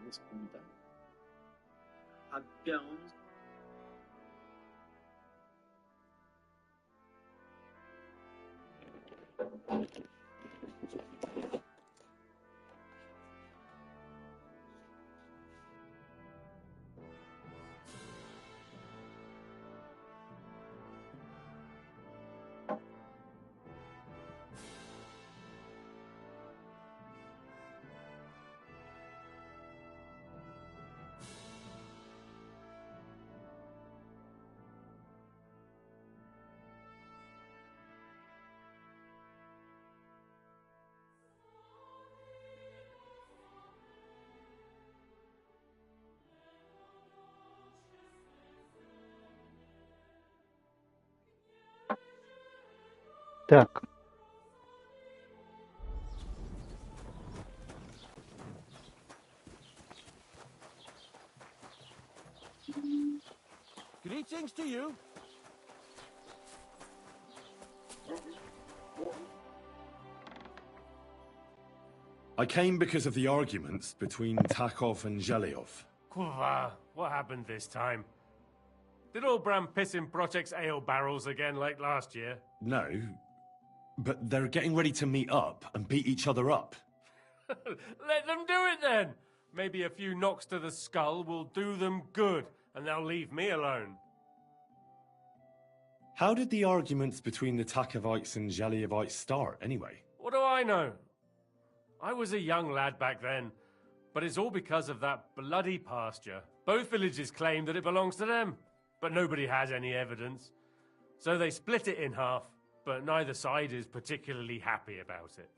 escuta. Abbiamo Так, Greetings to you. I came because of the arguments between Takov and Zhelyov. Kuva, what happened this time? Did all Bram piss in Project's ale barrels again like last year? No, but they're getting ready to meet up and beat each other up. Let them do it then! Maybe a few knocks to the skull will do them good, and they'll leave me alone. How did the arguments between the Takovites and Zhelyovites start, anyway? What do I know? I was a young lad back then, but it's all because of that bloody pasture. Both villages claim that it belongs to them, but nobody has any evidence. So they split it in half, but neither side is particularly happy about it.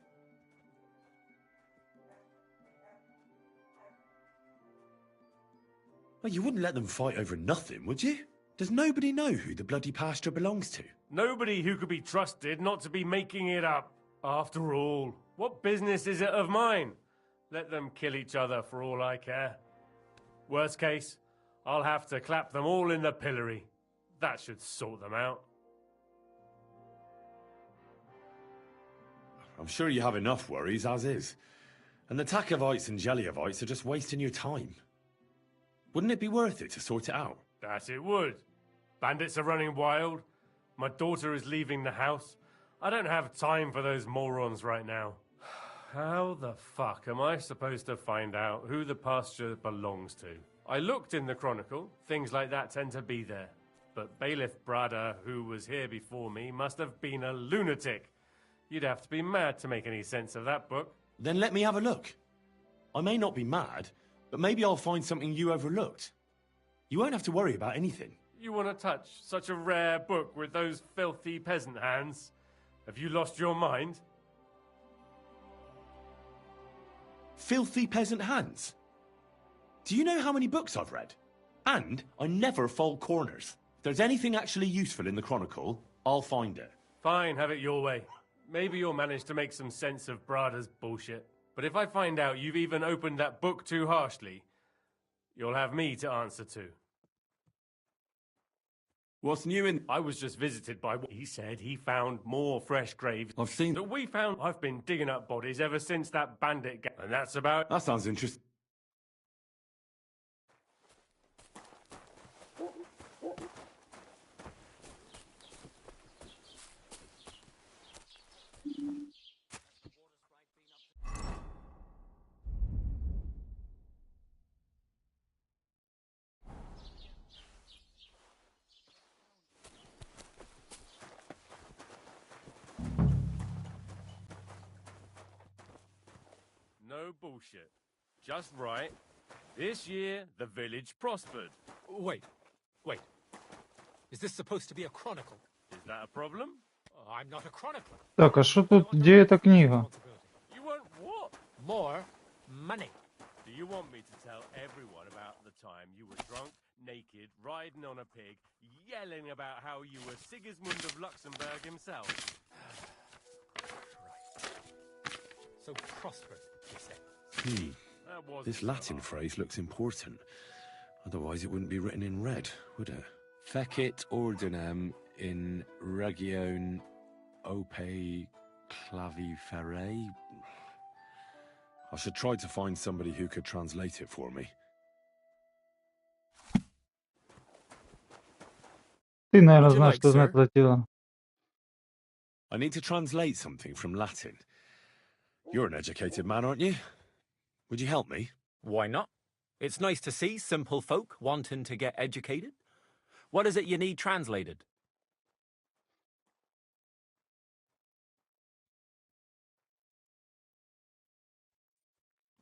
Well, you wouldn't let them fight over nothing, would you? Does nobody know who the bloody pasture belongs to? Nobody who could be trusted not to be making it up. After all, what business is it of mine? Let them kill each other for all I care. Worst case, I'll have to clap them all in the pillory. That should sort them out. I'm sure you have enough worries as is. And the Takovites and Zhelyovites are just wasting your time. Wouldn't it be worth it to sort it out? That it would. Bandits are running wild. My daughter is leaving the house. I don't have time for those morons right now. How the fuck am I supposed to find out who the pasture belongs to? I looked in the Chronicle. Things like that tend to be there. But Bailiff Brada, who was here before me, must have been a lunatic. You'd have to be mad to make any sense of that book. Then let me have a look. I may not be mad, but maybe I'll find something you overlooked. You won't have to worry about anything. You want to touch such a rare book with those filthy peasant hands? Have you lost your mind? Filthy peasant hands? Do you know how many books I've read? And I never fold corners. If there's anything actually useful in the Chronicle, I'll find it. Fine, have it your way. Maybe you'll manage to make some sense of Brada's bullshit. But if I find out you've even opened that book too harshly, you'll have me to answer to. What's new in... I was just visited by... He said he found more fresh graves. I've seen... That we found... I've been digging up bodies ever since that bandit... And that's about... That sounds interesting. No bullshit. Just right. This year, the village prospered. Wait. Is this supposed to be a chronicle? Is that a problem? I'm not a chronicler. Так, а что тут, где эта книга? You want what? More money. Do you want me to tell everyone about the time you were drunk, naked, riding on a pig, yelling about how you were Sigismund of Luxembourg himself? So prospered, you say? That was This Latin phrase looks important. Otherwise it wouldn't be written in red, would it? Fecit ordinem in region ope claviferae. I should try to find somebody who could translate it for me. Ты, наверное, Would you знаешь, like, что значит sir? латила. I need to translate something from Latin. You're an educated man, aren't you? Would you help me? Why not? It's nice to see simple folk wanting to get educated. What is it you need translated?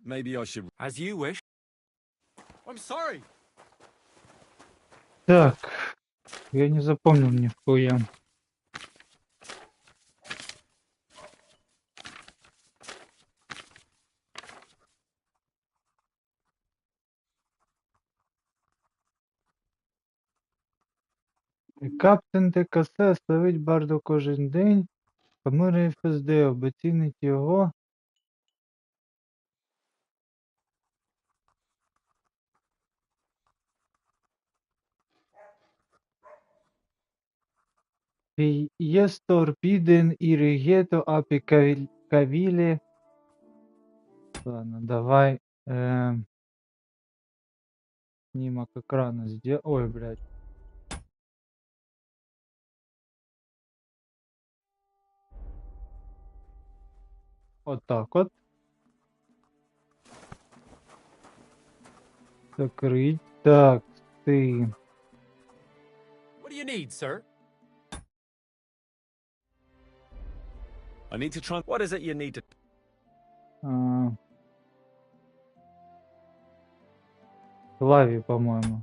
Maybe I should... As you wish. I'm sorry. Так, я не запомнил нихуя. Каптен ТКС ставить барду кожен день, камери ФСД обоцінить його. Єстор піден і регето апі кавілі. Ладно, давай снимок экрана сделай. Ой, блядь. Вот так вот. Закрыть. Так, ты. What do you need, sir? I need to try... What is it you need to... Клави, по-моему.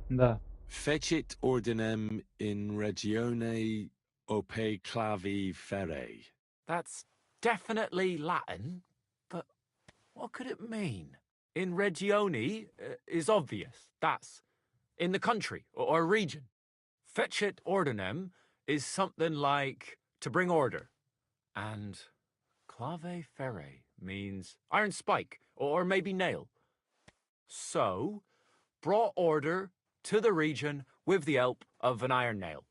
Да. Fecit ordinem in regione ope clavi ferre. That's definitely Latin, but what could it mean? In regione is obvious. That's in the country or region. Fecit ordinem is something like to bring order. And clave ferre means iron spike or maybe nail. So, brought order to the region with the help of an iron nail.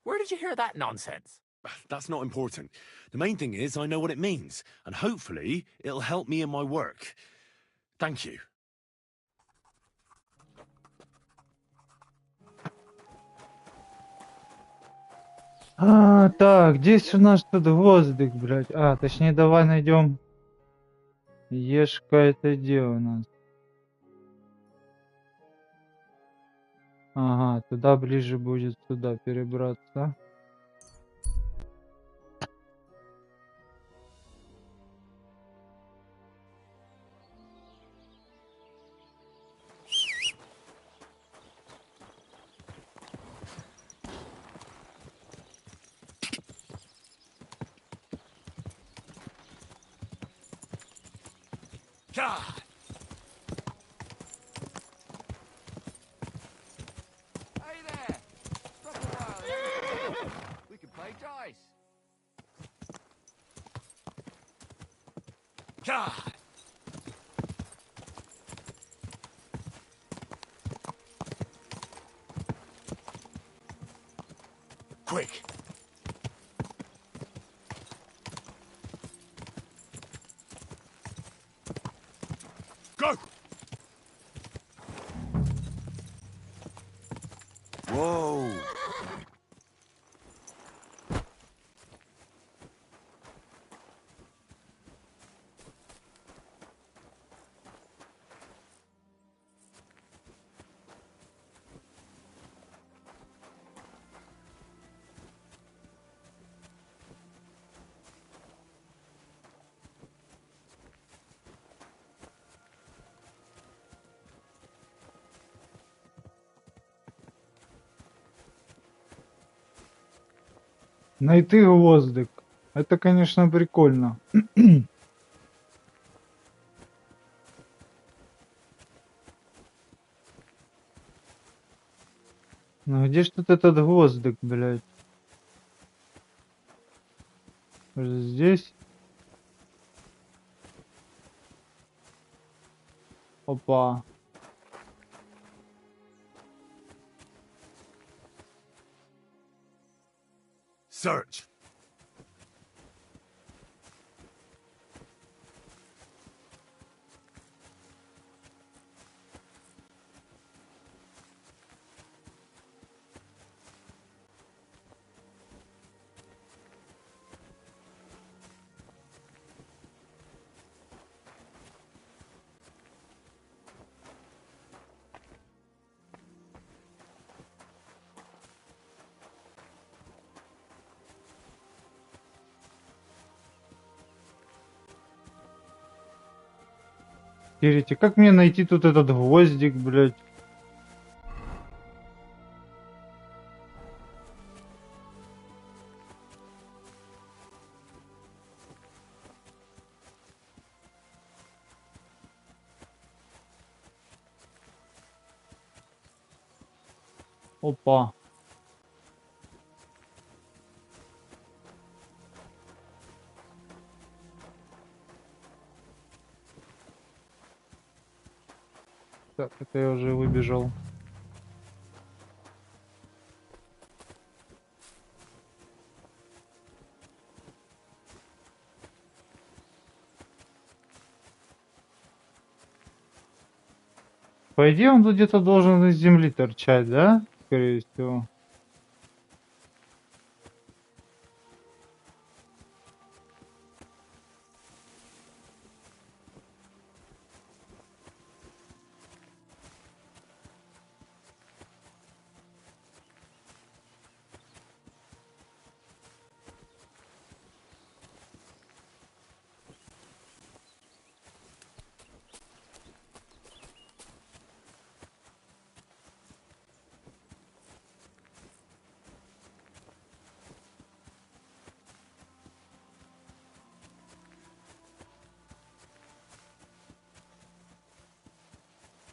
Where did you hear that nonsense? That's not important. The main thing is I know what it means, and hopefully it'll help me in my work. Thank you. Так, здесь у нас тут гвоздик, блядь. Точнее, давай найдем. Ешка, это где у нас? Ага, туда ближе будет сюда перебраться. God! Hey there! Stop a while, eh? We can play dice. God! Quick! Go! Whoa! Найти гвоздик. Это, конечно, прикольно. Ну где ж тут этот гвоздик, блядь? Может, здесь? Опа. search. Кирити, как мне найти тут этот гвоздик, блядь? Опа. Так, это я уже выбежал. По идее, он тут где-то должен из земли торчать, да? Скорее всего.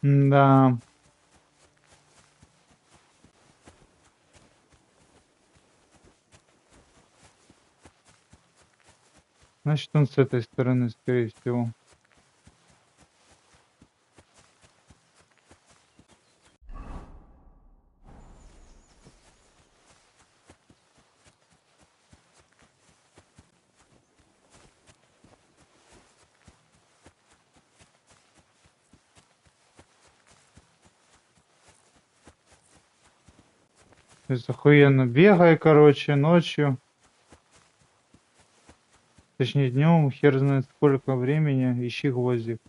Да. Значит, он с этой стороны, скорее всего. То есть охуенно бегай, короче, ночью. Точнее, днем, хер знает сколько времени, ищи гвоздик.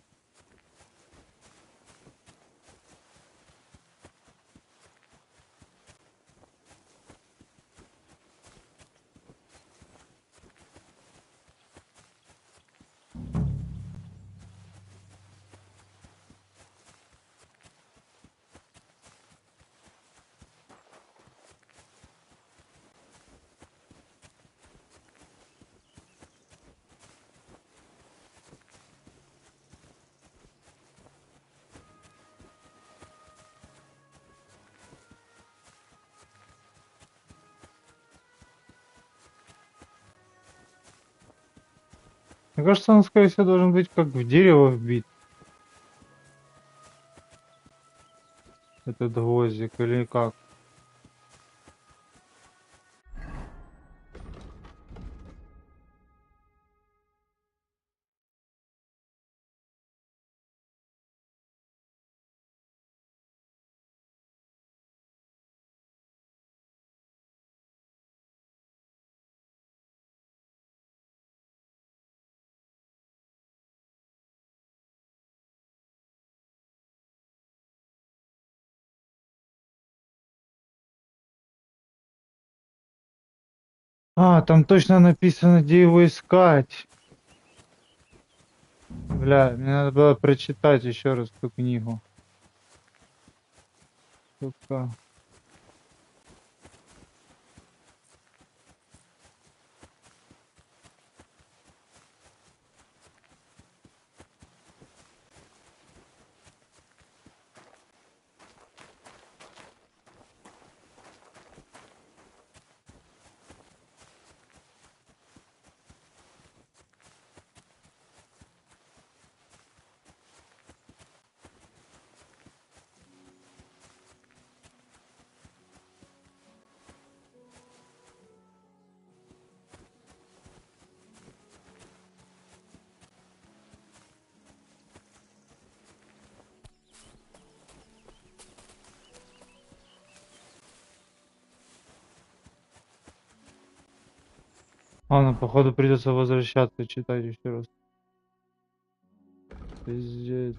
Мне кажется, он, скорее всего, должен быть как в дерево вбит. Этот гвоздик или как? А, там точно написано, где его искать. Бля, мне надо было прочитать еще раз эту книгу. Сука. Ладно, походу придется возвращаться, читать еще раз. Пиздец.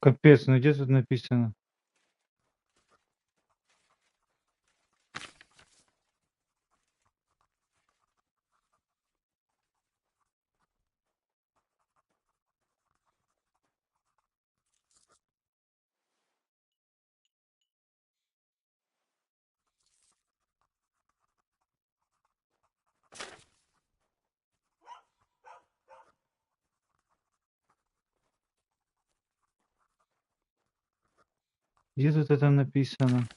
Капец, ну где тут написано? Где тут это написано?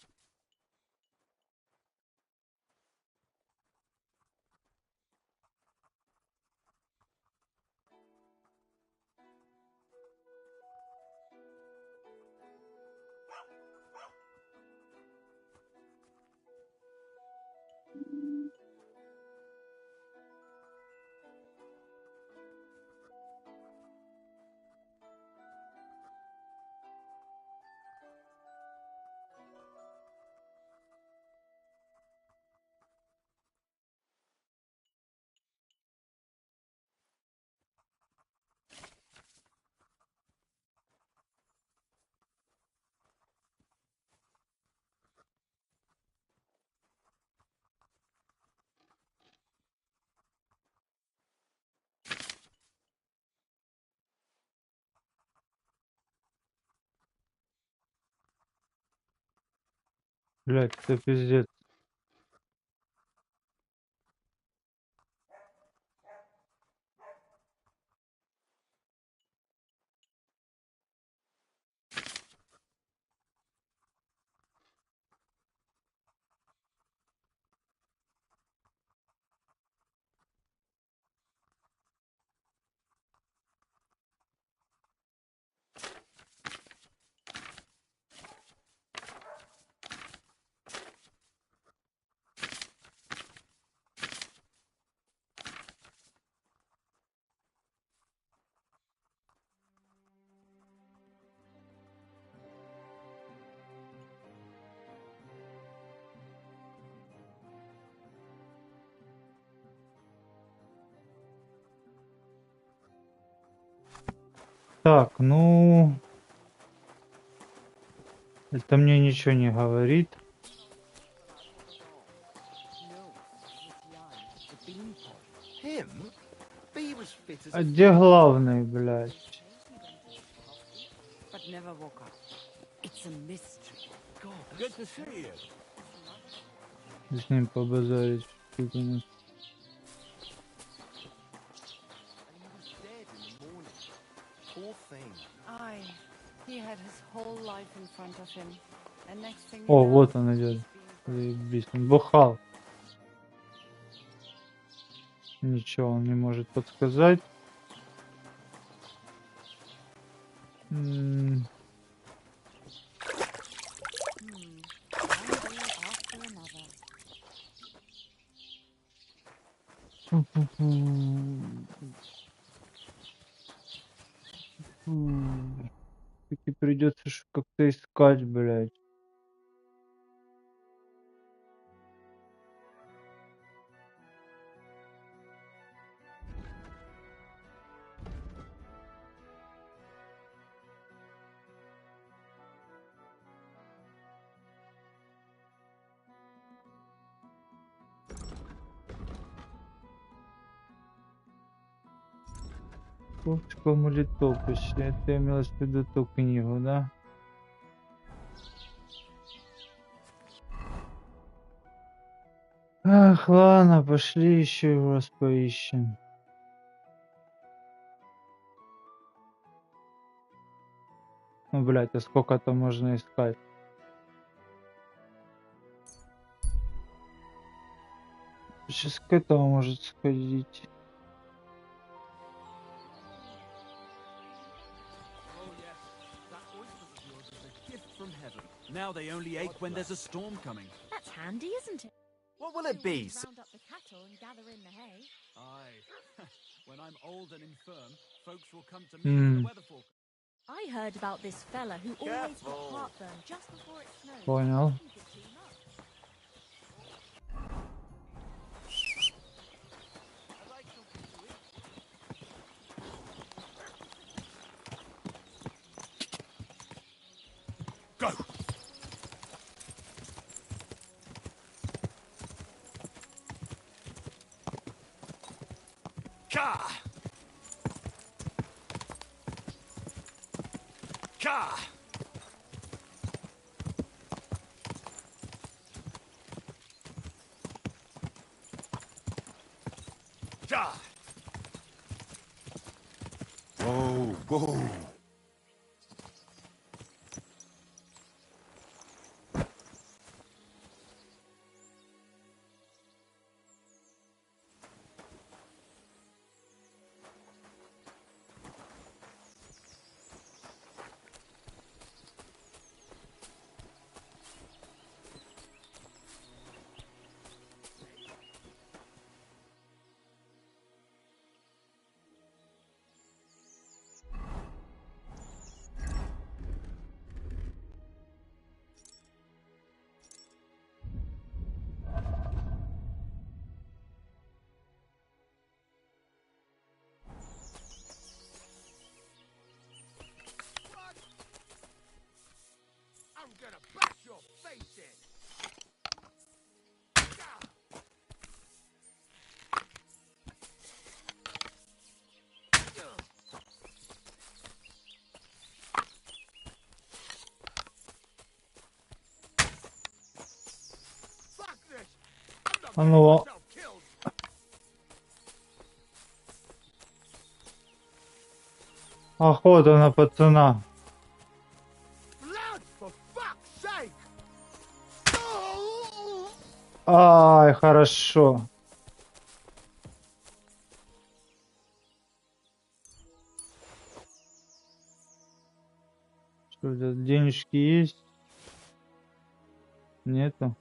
Блядь, это пиздец. Так, ну... Это мне ничего не говорит. Him? B was fit as А a где главный, блядь? But never woke up. It's a mystery. Good to see you. С ним побазарить. Тут у нас. And he was dead in the morning. Poor thing. Aye. He had his whole life in front of him. And next thing you О, know, вот он идет. Заебись, он бухал. Ничего он не может подсказать. one day after another. Таки придется как-то искать, блядь. Кофтика молитопище. Это имелось в виду ту книгу, да? Ах, ладно, пошли еще раз поищем. Ну, блядь, а сколько-то можно искать? Сейчас к этому может сходить. Now they only ache when there's a storm coming. That's handy, isn't it? What will it be? Round up the cattle and gather in the hay. Aye. When I'm old and infirm, folks will come to me in the weather forecast. I heard about this fella who always got Careful. heartburn just before it snowed. Понял. He could team up. Go! Ka! Ka! Ka! Whoa, whoa. I'm gonna bash your face in. Fuck this! I'm not А getting ну, myself killed. охота на пацана. Blood, for fuck's sake! Ай, хорошо. Что, у тебя денежки есть? Нету.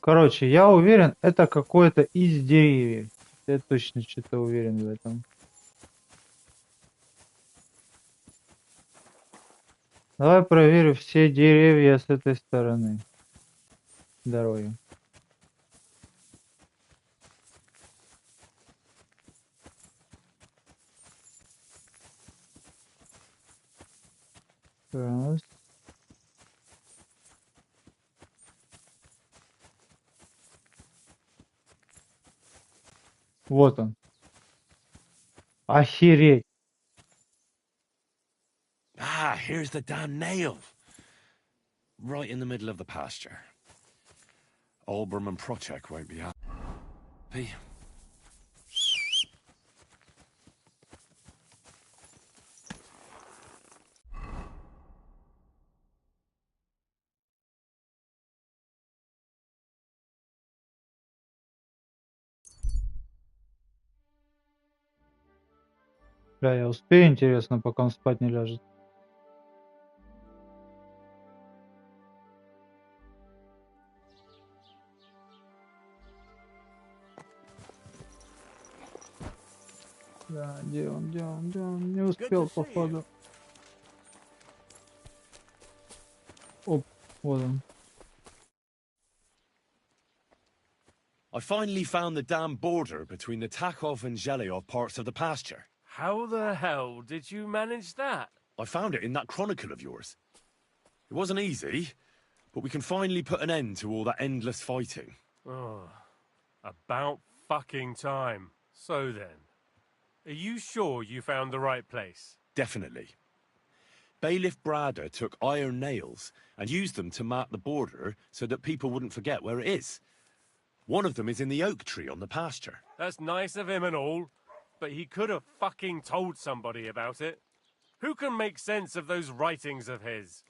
Короче, я уверен, это какое-то из деревьев. Я точно что-то уверен в этом. Давай проверю все деревья с этой стороны дороги. Раз. Вот он. Охереть. Ah, here's the damn nail. Right in the middle of the pasture. Olbram and Prochek won't be happy. Бля, я успею, интересно, пока он спать не ляжет. Да, где он, где он, где он? Не успел, походу. Оп, вот он. I finally found the damn border between the Takhov and Zhelyov parts of the pasture. How the hell did you manage that? I found it in that chronicle of yours. It wasn't easy, but we can finally put an end to all that endless fighting. Oh, about fucking time. So then, are you sure you found the right place? Definitely. Bailiff Brada took iron nails and used them to mark the border so that people wouldn't forget where it is. One of them is in the oak tree on the pasture. That's nice of him and all, but he could have fucking told somebody about it. Who can make sense of those writings of his?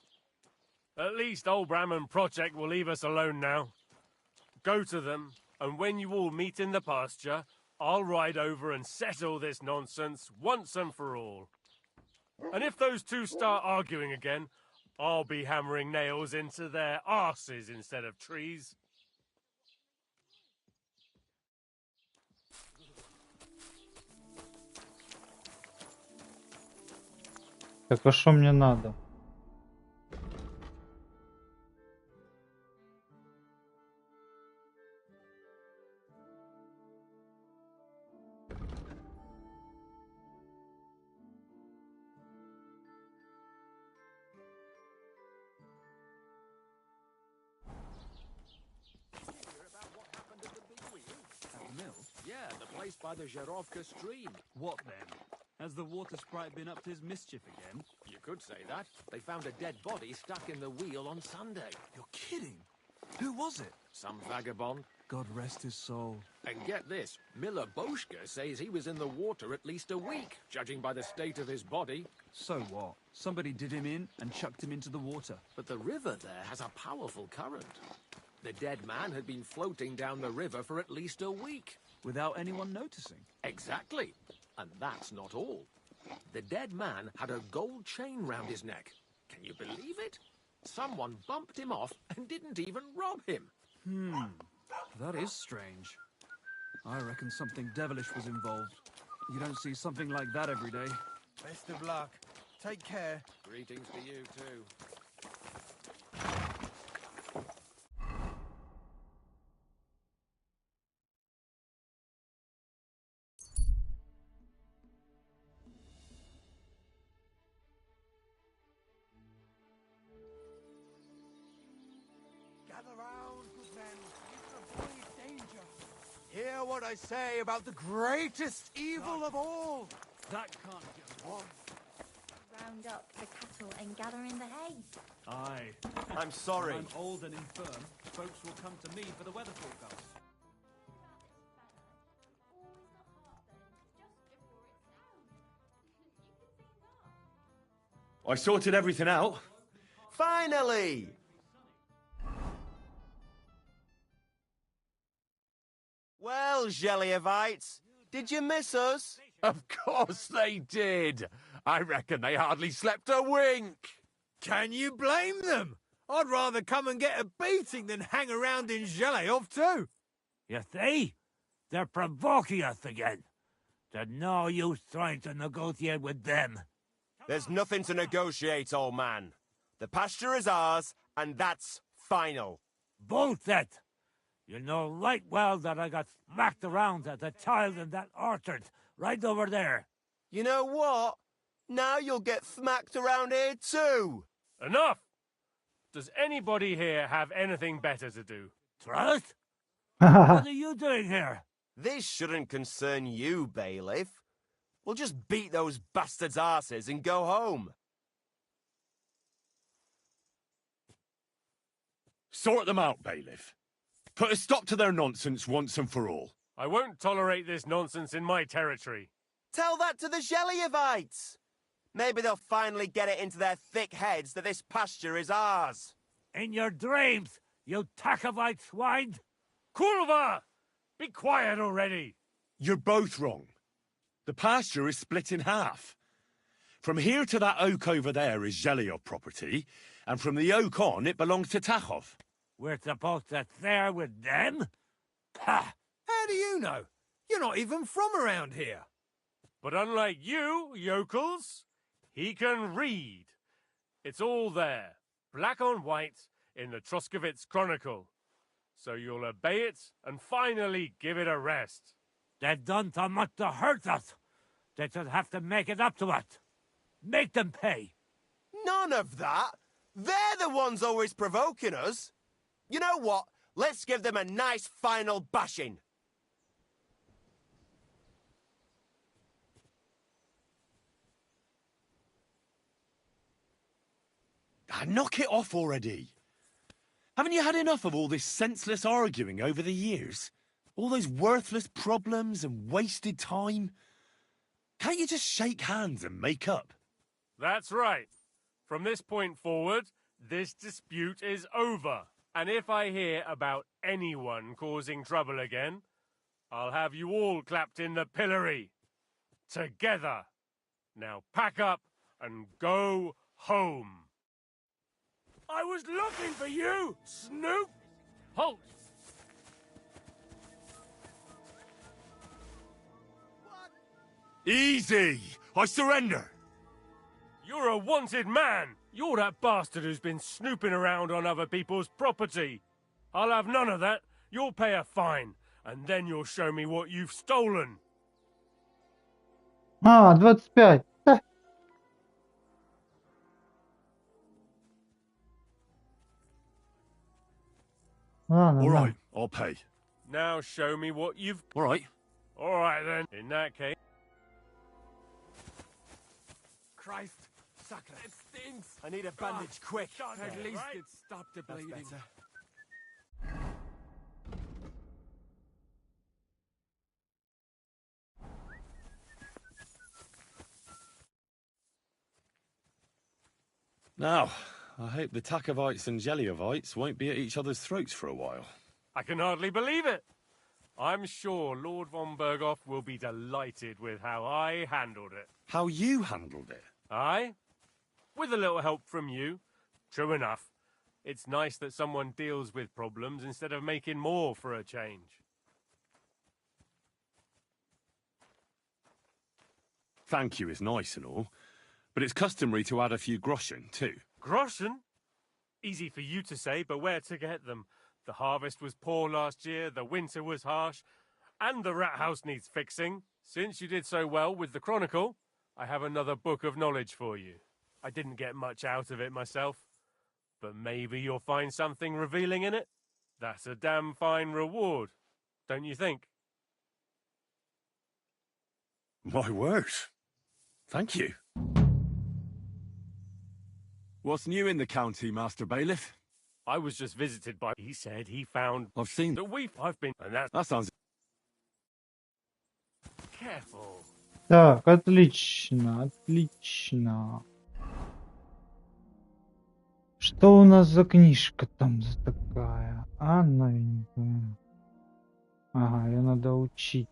At least Olbram and Prochek will leave us alone now. Go to them, and when you all meet in the pasture, I'll ride over and settle this nonsense once and for all. And if those two start arguing again, I'll be hammering nails into their arses instead of trees. Так а что мне надо? Yeah, the place by the Zherovka stream. What then? Has the water sprite been up to his mischief again? You could say that. They found a dead body stuck in the wheel on Sunday. You're kidding. Who was it? Some vagabond. God rest his soul. And get this, Miller Boschke says he was in the water at least a week, judging by the state of his body. So what? Somebody did him in and chucked him into the water. But the river there has a powerful current. The dead man had been floating down the river for at least a week. Without anyone noticing. Exactly. And that's not all. The dead man had a gold chain round his neck. Can you believe it? Someone bumped him off and didn't even rob him. That is strange. I reckon something devilish was involved. You don't see something like that every day. Best of luck. Take care. Greetings to you too. Gather round, good men. Avoid danger. Hear what I say about the greatest evil of all. That can't just one. Round up the cattle and gather in the hay. Aye. I'm sorry. When I'm old and infirm, folks will come to me for the weather forecast. I sorted everything out. Finally! Well, Zhelyevites, did you miss us? Of course they did. I reckon they hardly slept a wink. Can you blame them? I'd rather come and get a beating than hang around in Zhelyov too. You see? They're provoking us again. There's no use trying to negotiate with them. There's nothing to negotiate, old man. The pasture is ours, and that's final. Bullshit! You know right well that I got smacked around at the child in that orchard, right over there. You know what? Now you'll get smacked around here too. Enough! Does anybody here have anything better to do? Truth? What are you doing here? This shouldn't concern you, bailiff. We'll just beat those bastards' asses and go home. Sort them out, bailiff. Put a stop to their nonsense once and for all. I won't tolerate this nonsense in my territory. Tell that to the Geliovites. Maybe they'll finally get it into their thick heads that this pasture is ours. In your dreams, you Takovite swine! Kurva! Be quiet already! You're both wrong. The pasture is split in half. From here to that oak over there is Zheliov property, and from the oak on it belongs to Tachov. We're supposed to share with them? Pah! How do you know? You're not even from around here. But unlike you, yokels, he can read. It's all there, black on white, in the Troskovitz Chronicle. So you'll obey it and finally give it a rest. They've done so much to hurt us. They should have to make it up to us. Make them pay. None of that. They're the ones always provoking us. You know what? Let's give them a nice final bashing. Knock it off already. Haven't you had enough of all this senseless arguing over the years? All those worthless problems and wasted time? Can't you just shake hands and make up? That's right. From this point forward, this dispute is over. And if I hear about anyone causing trouble again, I'll have you all clapped in the pillory. Together. Now pack up and go home. I was looking for you, Snoop! Halt! Easy! I surrender! You're a wanted man! You're that bastard who's been snooping around on other people's property. I'll have none of that. You'll pay a fine, and then you'll show me what you've stolen. 25. Да. Ладно, All да. right, I'll pay. Now show me what you've... All right. All right, then. In that case... Christ, sucker. It stinks. I need a bandage quick. At least it stopped the bleeding. Now, I hope the Takovites and Geliovites won't be at each other's throats for a while. I can hardly believe it. I'm sure Lord von Berghoff will be delighted with how I handled it. How you handled it? Aye? With a little help from you. True enough. It's nice that someone deals with problems instead of making more for a change. Thank you is nice and all, but it's customary to add a few groschen, too. Groschen? Easy for you to say, but where to get them? The harvest was poor last year, the winter was harsh, and the rat house needs fixing. Since you did so well with the Chronicle, I have another book of knowledge for you. I didn't get much out of it myself, but maybe you'll find something revealing in it. That's a damn fine reward, don't you think? My word. Thank you. What's new in the county, Master Bailiff? I was just visited by... He said he found... I've seen... I've been... And That sounds... Careful. Так, отлично, отлично. Что у нас за книжка там за такая? А, новенькая. Ага, ее надо учить.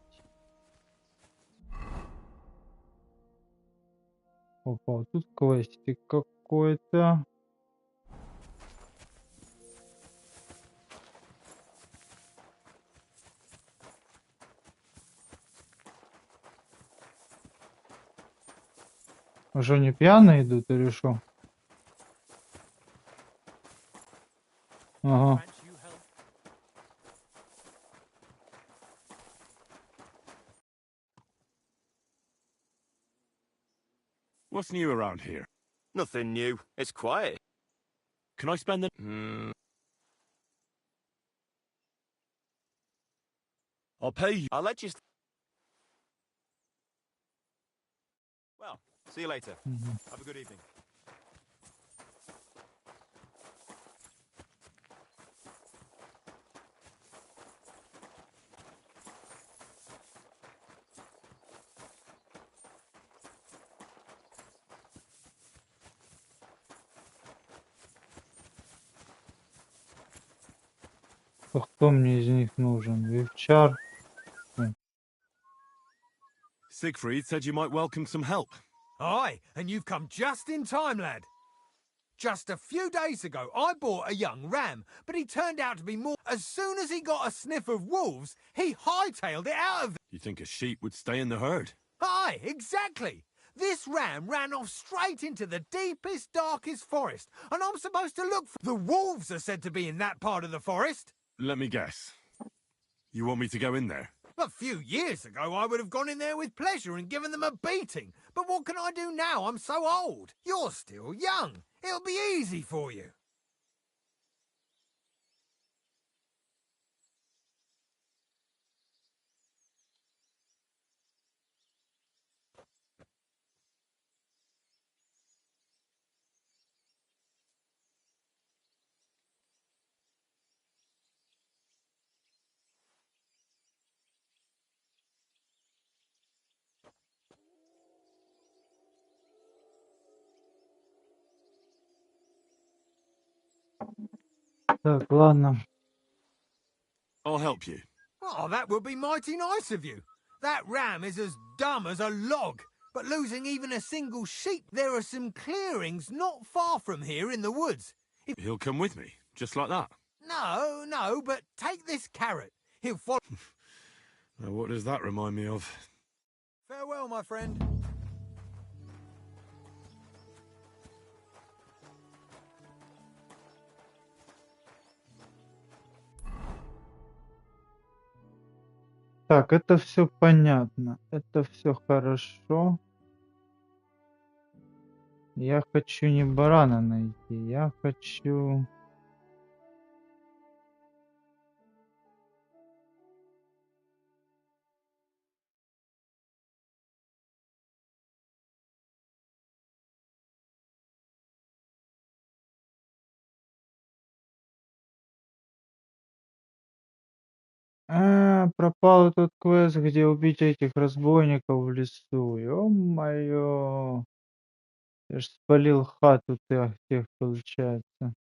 Опа, тут квестик какой-то. Уже не пьяные идут или что? Ага. What's new around here? Nothing new. It's quiet. Can I spend the... I'll pay you. I'll let you... Well, see you later. Have a good evening. Кто мне из них нужен? Вивчар? Siegfried said you might welcome some help. Aye, and you've come just in time, lad. Just a few days ago, I bought a young ram, but he turned out to be more... As soon as he got a sniff of wolves, he hightailed it out of... You think a sheep would stay in the herd? Aye, exactly. This ram ran off straight into the deepest, darkest forest, and I'm supposed to look for... The wolves are said to be in that part of the forest. Let me guess. You want me to go in there? A few years ago, I would have gone in there with pleasure and given them a beating. But what can I do now? I'm so old. You're still young. It'll be easy for you. Так, ладно. I'll help you. Oh, that would be mighty nice of you. That ram is as dumb as a log. But losing even a single sheep, there are some clearings not far from here in the woods. He'll come with me, just like that. No, but take this carrot. He'll follow... Now, what does that remind me of? Farewell, my friend. Так, это все понятно. Это все хорошо. Я хочу не барана найти. Я хочу... пропал этот квест, где убить этих разбойников в лесу. Ё-моё. Я ж спалил хату тех, получается.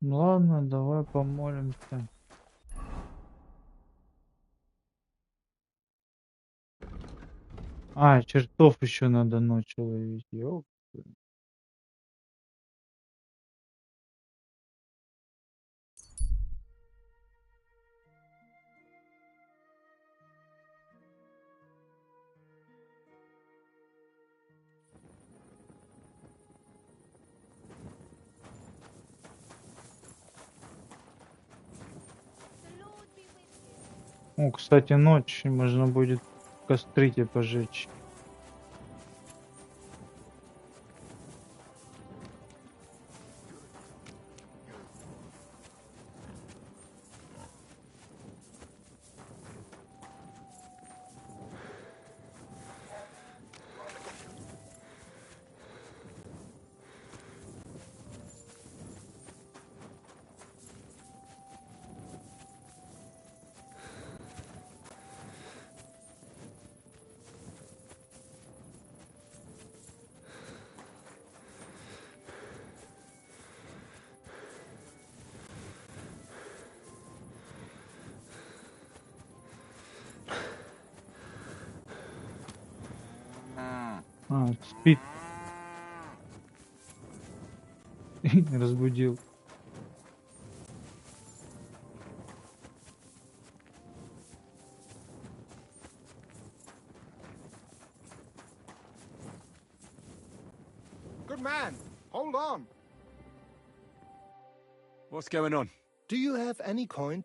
Ну ладно, давай помолимся. Чертов еще надо ночью ловить. Ёп. О, кстати, ночь, можно будет кострите пожечь. Спит. Разбудил. man, hold on. What's going on? Do you have any coin?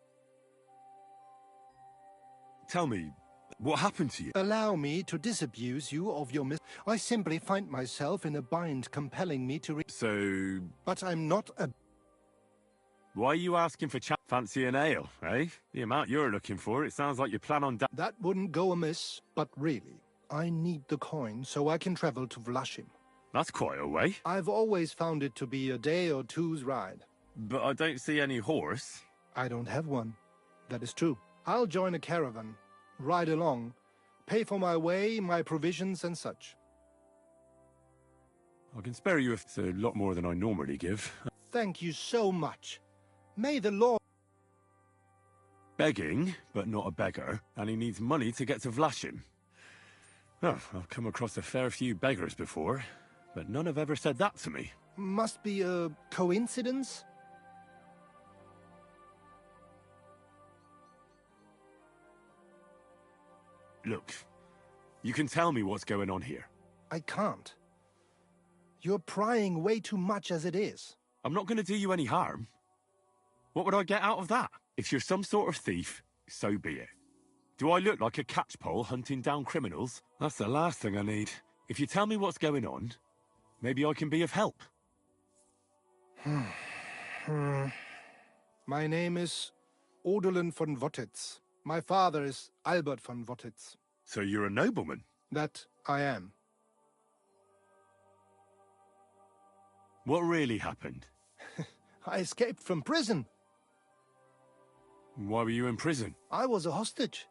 Tell me, what happened to you? Allow me to disabuse you of your I simply find myself in a bind compelling me to So... But I'm not a... Why are you asking for fancy an ale, eh? The amount you're looking for, it sounds like you plan on... That wouldn't go amiss, but really, I need the coin so I can travel to Vlashim. That's quite a way. I've always found it to be a day or two's ride. But I don't see any horse. I don't have one. That is true. I'll join a caravan, ride along, pay for my way, my provisions and such. I can spare you if it's a lot more than I normally give. Thank you so much. May the Lord... Begging, but not a beggar, and he needs money to get to Vlashim. Oh, I've come across a fair few beggars before, but none have ever said that to me. Must be a coincidence? Look, you can tell me what's going on here. I can't. You're prying way too much as it is. I'm not going to do you any harm. What would I get out of that? If you're some sort of thief, so be it. Do I look like a catchpole hunting down criminals? That's the last thing I need. If you tell me what's going on, maybe I can be of help. My name is Odolin von Wottitz. My father is Albert von Wottitz. So you're a nobleman? That I am. What really happened? I escaped from prison. Why were you in prison? I was a hostage.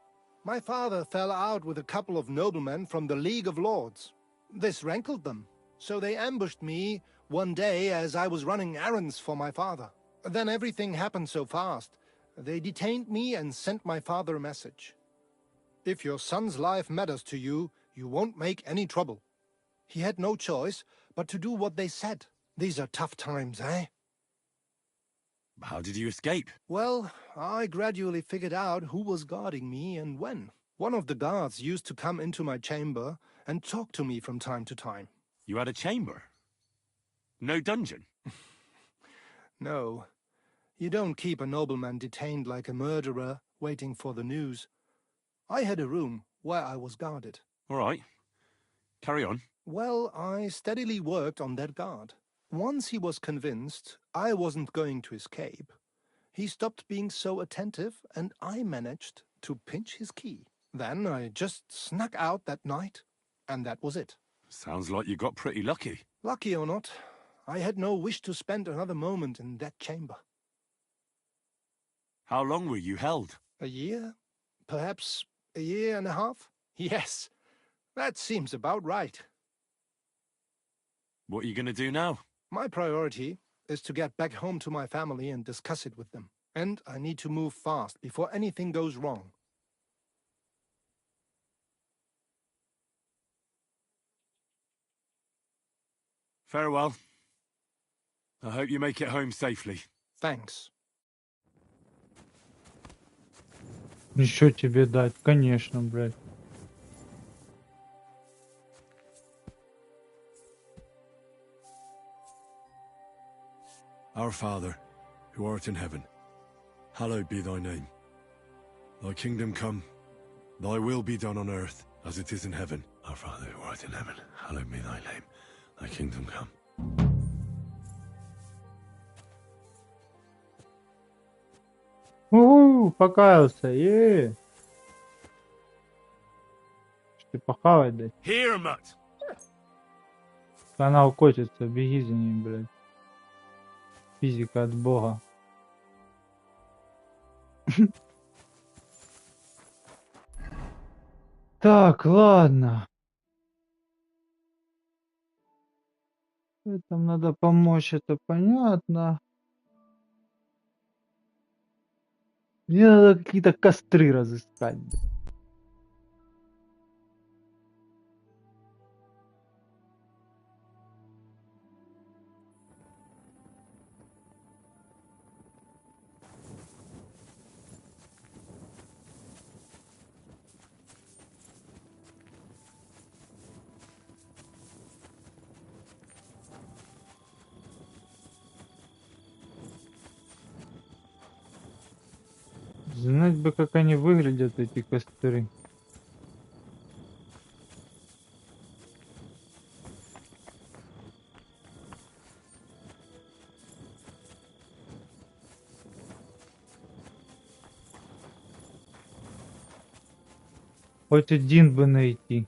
My father fell out with a couple of noblemen from the League of Lords. This rankled them, so they ambushed me one day as I was running errands for my father. Then everything happened so fast. They detained me and sent my father a message. If your son's life matters to you, you won't make any trouble. He had no choice but to do what they said. These are tough times, eh? How did you escape? Well, I gradually figured out who was guarding me and when. One of the guards used to come into my chamber and talk to me from time to time. You had a chamber? No dungeon? No. You don't keep a nobleman detained like a murderer, waiting for the news. I had a room where I was guarded. All right. Carry on. Well, I steadily worked on that guard. Once he was convinced I wasn't going to escape, he stopped being so attentive and I managed to pinch his key. Then I just snuck out that night, and that was it. Sounds like you got pretty lucky. Lucky or not, I had no wish to spend another moment in that chamber. How long were you held? A year? Perhaps a year and a half? Yes, that seems about right. What are you going to do now? My priority is to get back home to my family and discuss it with them. And I need to move fast before anything goes wrong. Farewell. I hope you make it home safely. Thanks. Еще тебе дать, конечно, блядь. Our Father, who art in heaven, hallowed be thy name. Thy kingdom come, thy will be done on earth as it is in heaven. Our Father, who art in heaven, hallowed be thy name. Thy kingdom come. Покаялся, Ты похавать дать. Here, mutt! Она укотится, беги за ним, блядь. Физика от бога. Так, ладно. Там надо помочь, это понятно. Мне надо какие-то костры разыскать. Знать бы, как они выглядят, эти костры. Хоть один бы найти.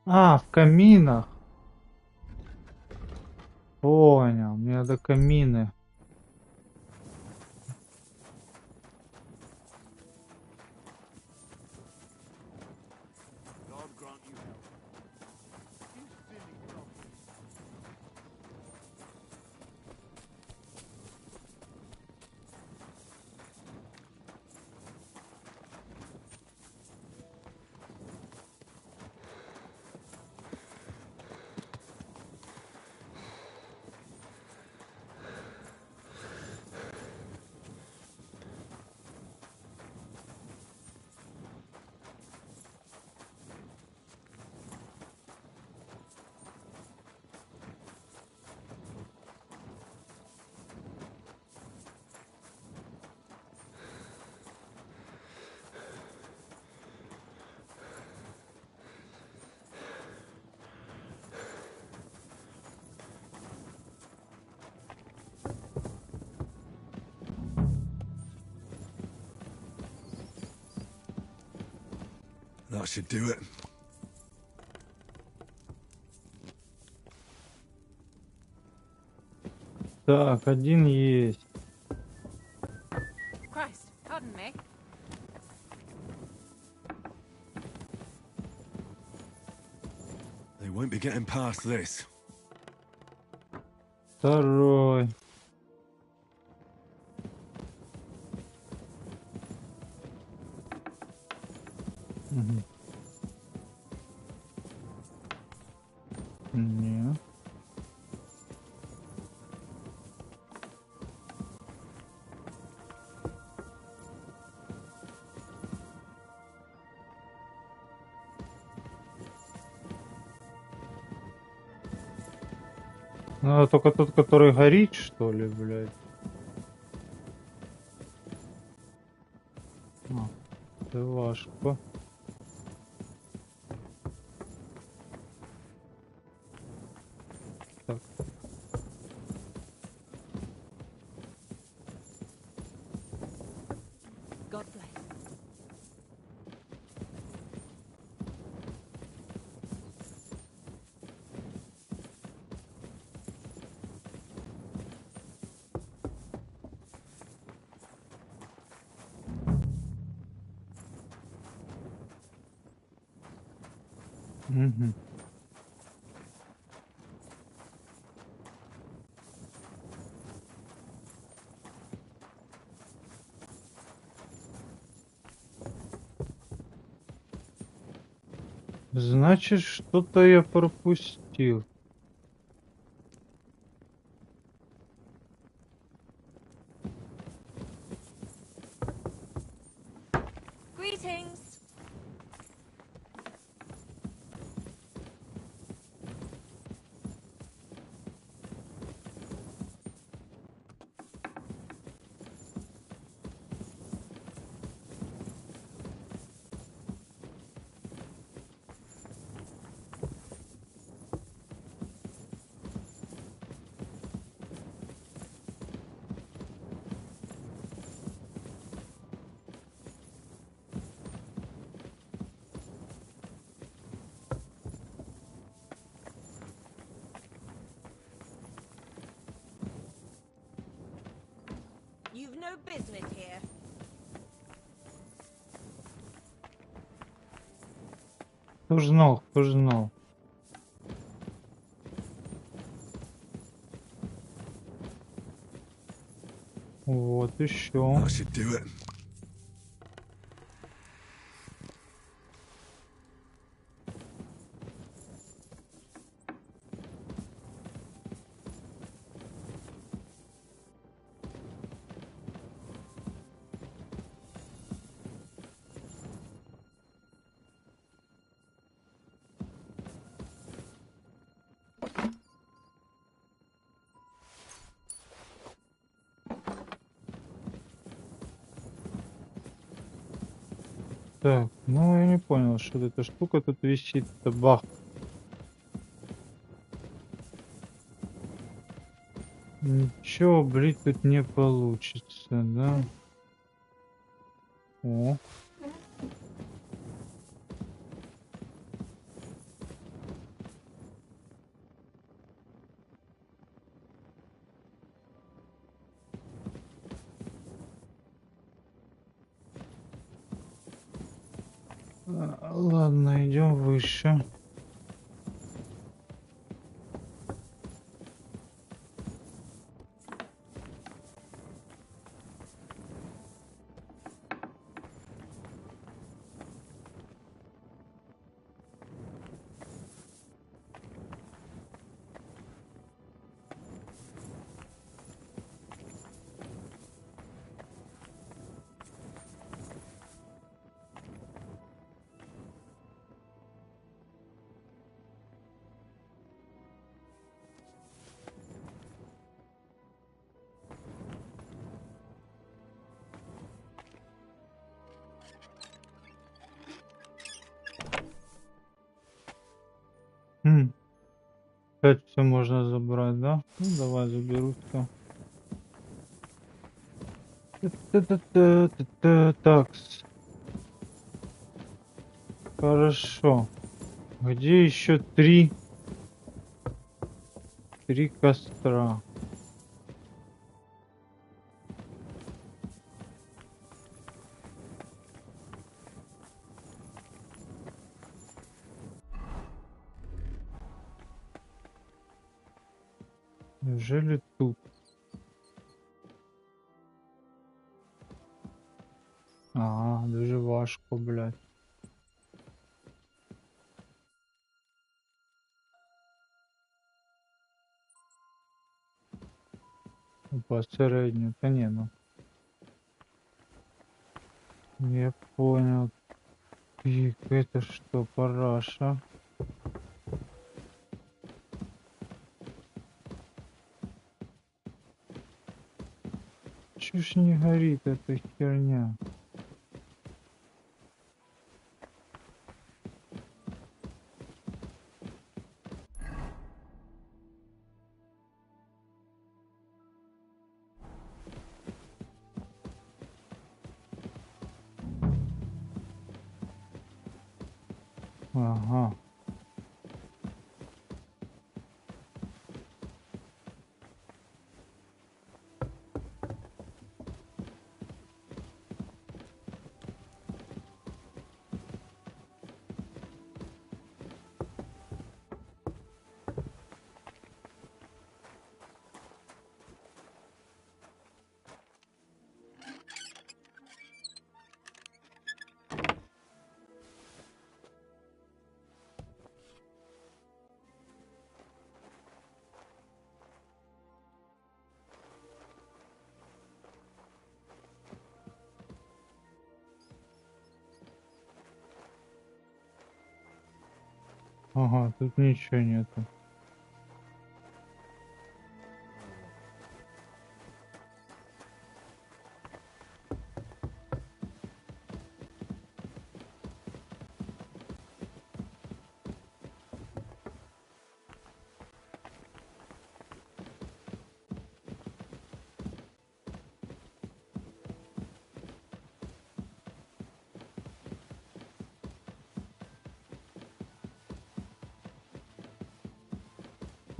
А, в каминах. Понял, мне надо камины. God grant you health. You silly dog. That should do it. Так, один есть. Christ, pardon me. They won't be getting past this. Второй. Угу. Не. Ну, только тот, который горит, что ли, блядь. А, это важко. Так. God bless. Угу. Значит, что-то я пропустил. Greetings. You've no business here. Кто знал, кто знал. Вот еще. That should do it. Так, ну я не понял, что эта штука тут висит-то, бах. Ничего, блин, тут не получится, да? О. Ладно, идем выше. Опять все можно забрать, да? Ну давай заберу все. Так. Хорошо. Где еще три костра? Неужели тут? А, дуже важко, блядь. Посередньо, та не, ну. Я понял. И это что, параша? Чё ж не горит эта херня? Ага. Ага, тут ничего нету.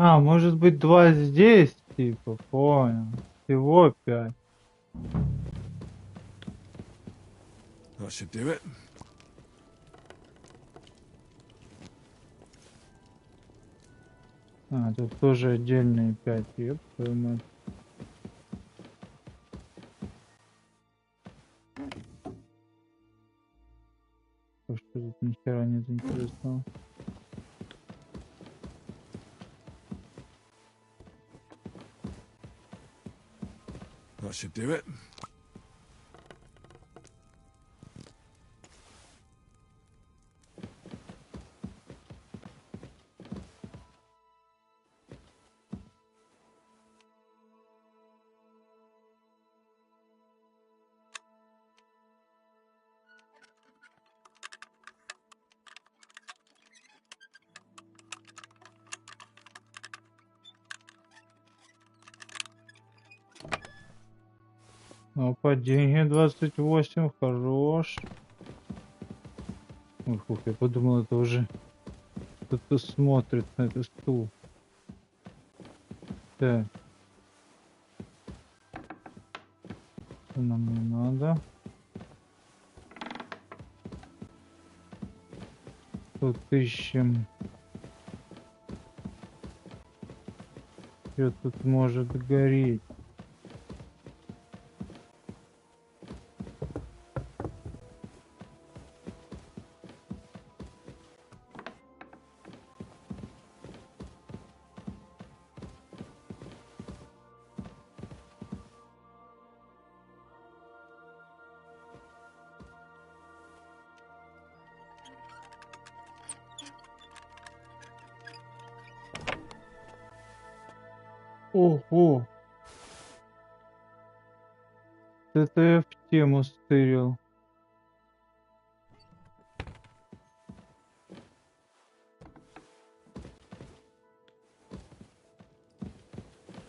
А, может быть, два здесь, типа, понял. Всего 5. That should do it. А, тут тоже отдельные 5, ёб твою мать. That should do it. Опа, деньги 28, хорош. Ух, я подумал, это уже кто-то смотрит на этот стул. Так. Что нам не надо? Тут ищем. Что тут может гореть? Ого! Это я в тему стырил.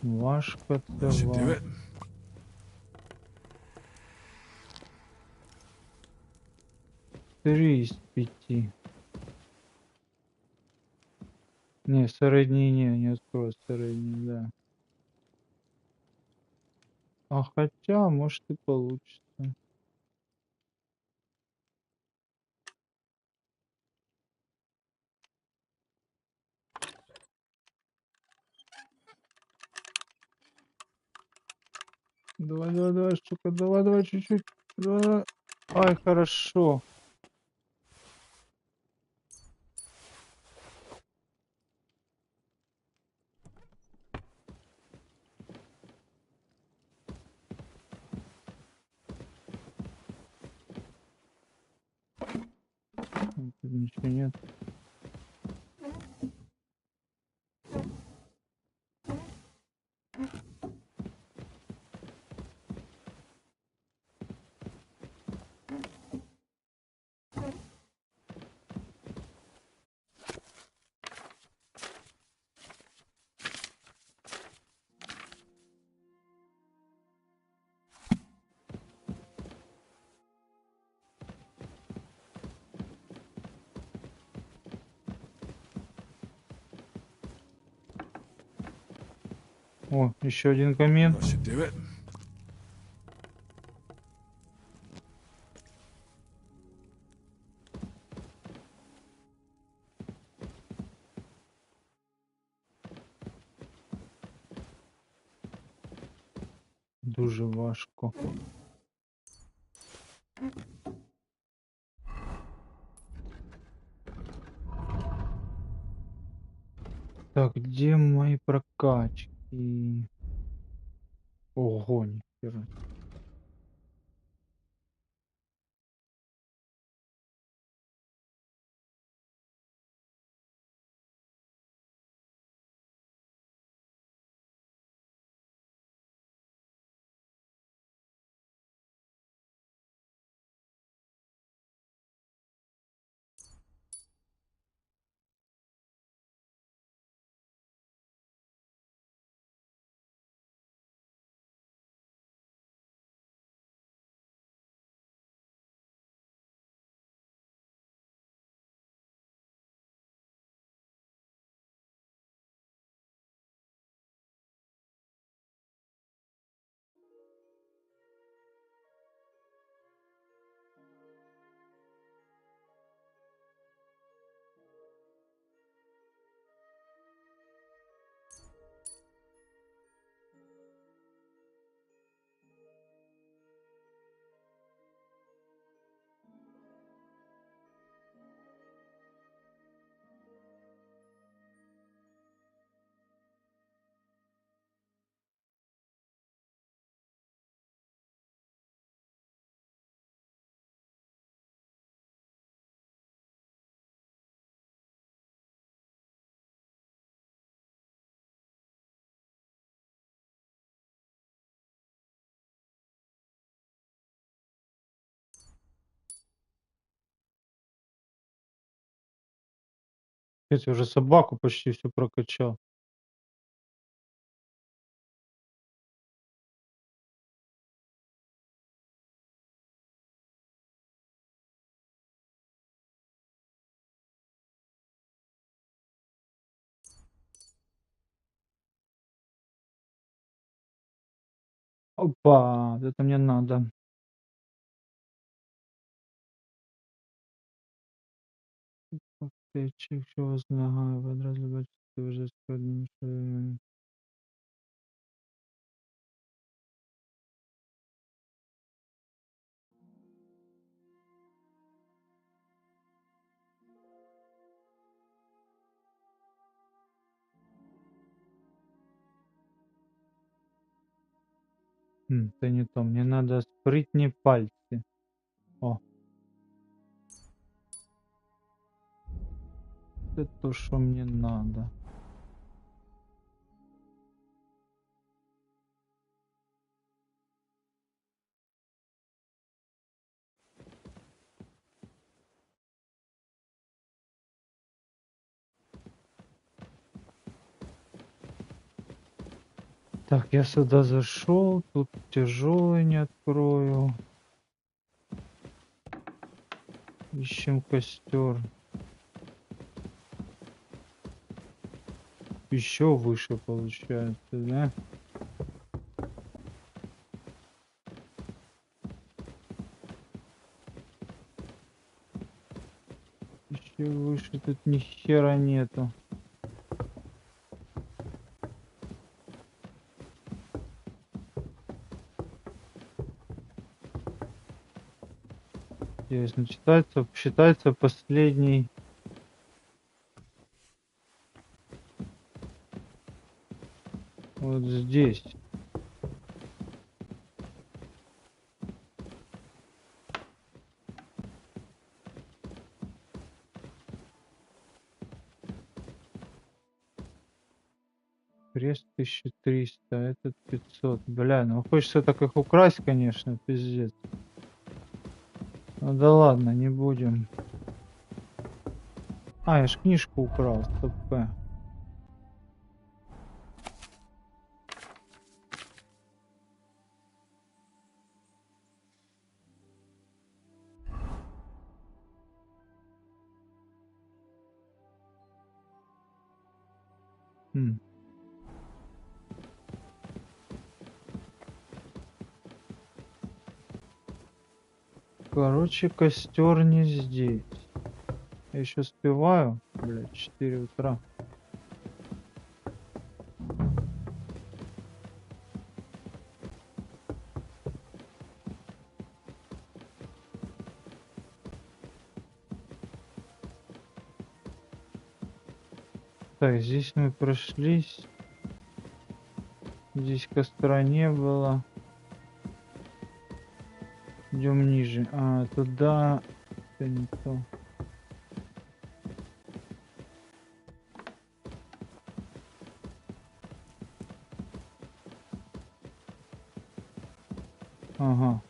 Машка That should do цела. it. Три из 5. Не, средний не открою, средний, да. А хотя, может и получится. Давай, сука, давай, чуть-чуть. Давай. Ай, хорошо. Тут ничего нет. О, еще один камин. That should do it. Дуже важко. Так, где мои прокачки? Ого, нихера. Я уже собаку почти всю прокачал. Опа, вот это мне надо. Аптечек, що вас нагає, ви одразу бачите вже складно, що... Это не то, мне надо спрытнее пальцы. О. Это то, что мне надо. Так, я сюда зашел, тут тяжелый не открою. Ищем костер. Еще выше получается, да? Еще выше тут ни хера нету. Интересно, считается последний. Вот здесь. Крест 1300, этот 500. Бля, ну хочется так их украсть, конечно, пиздец. Ну да ладно, не будем. А, я ж книжку украл, ТП. Короче, костер не здесь. Я еще успеваю, блядь, 4 утра. Так, здесь мы прошлись. Здесь костра не было. Идем ниже. А, туда. Это не то. Ага.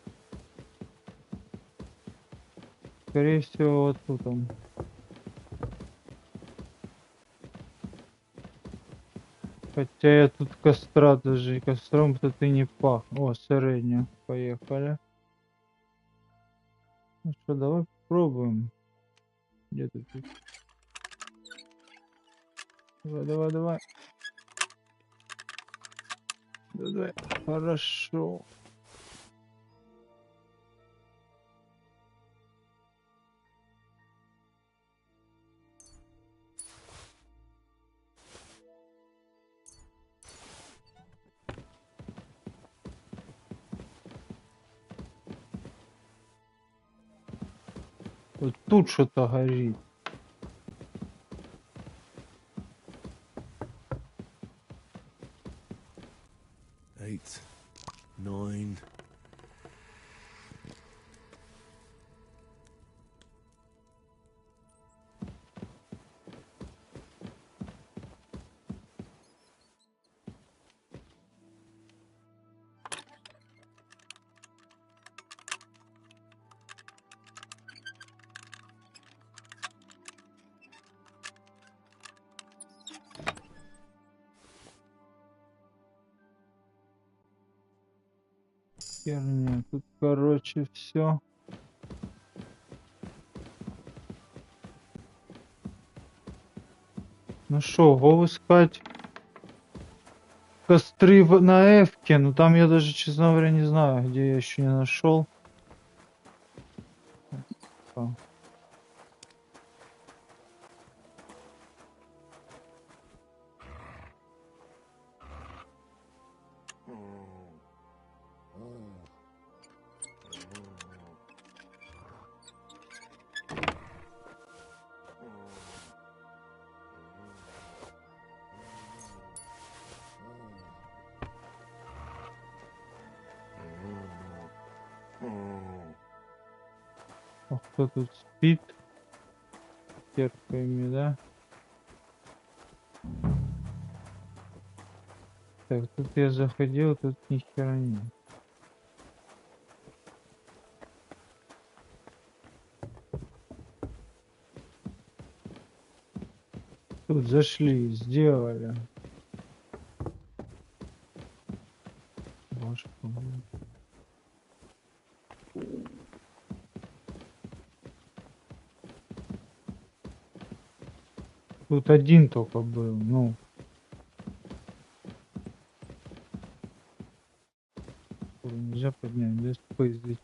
Скорее всего, вот тут он. Хотя я тут костра даже, костром тут и не пах. О, средняя. Поехали. Ну что, давай попробуем. Где ты? Давай, давай, давай. Давай. Хорошо. Вот тут что-то горит. Eight, nine. херня. Тут, короче, все. Ну шо, го искать костры на Эвке. Ну там я даже, честно говоря, не знаю, где я еще не нашел. А кто тут спит? Терпами, да? Так, тут я заходил, тут ни хера нет. Тут зашли, сделали. Башку, блин. Тут один только был, ну. Нельзя поднять, без поездить.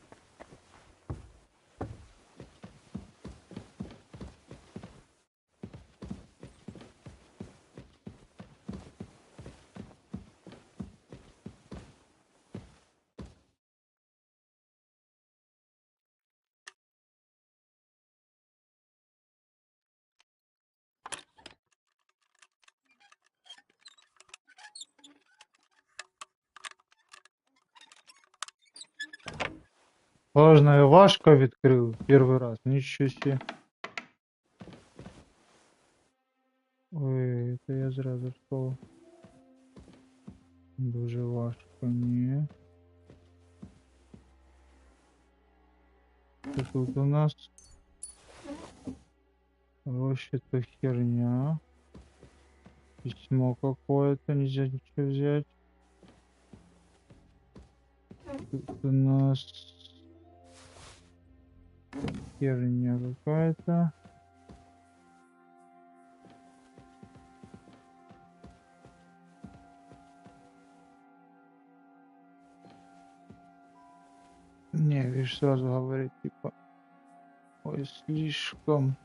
Важно, я Вашка відкрив первый раз. Ничего себе. Ой, это я зря зашел. Дуже важко, не. Что тут у нас? Вообще-то херня. Письмо какое-то, нельзя ничего взять. Тут у нас херня какая-то. Не, видишь, сразу говорит, типа, ой, слишком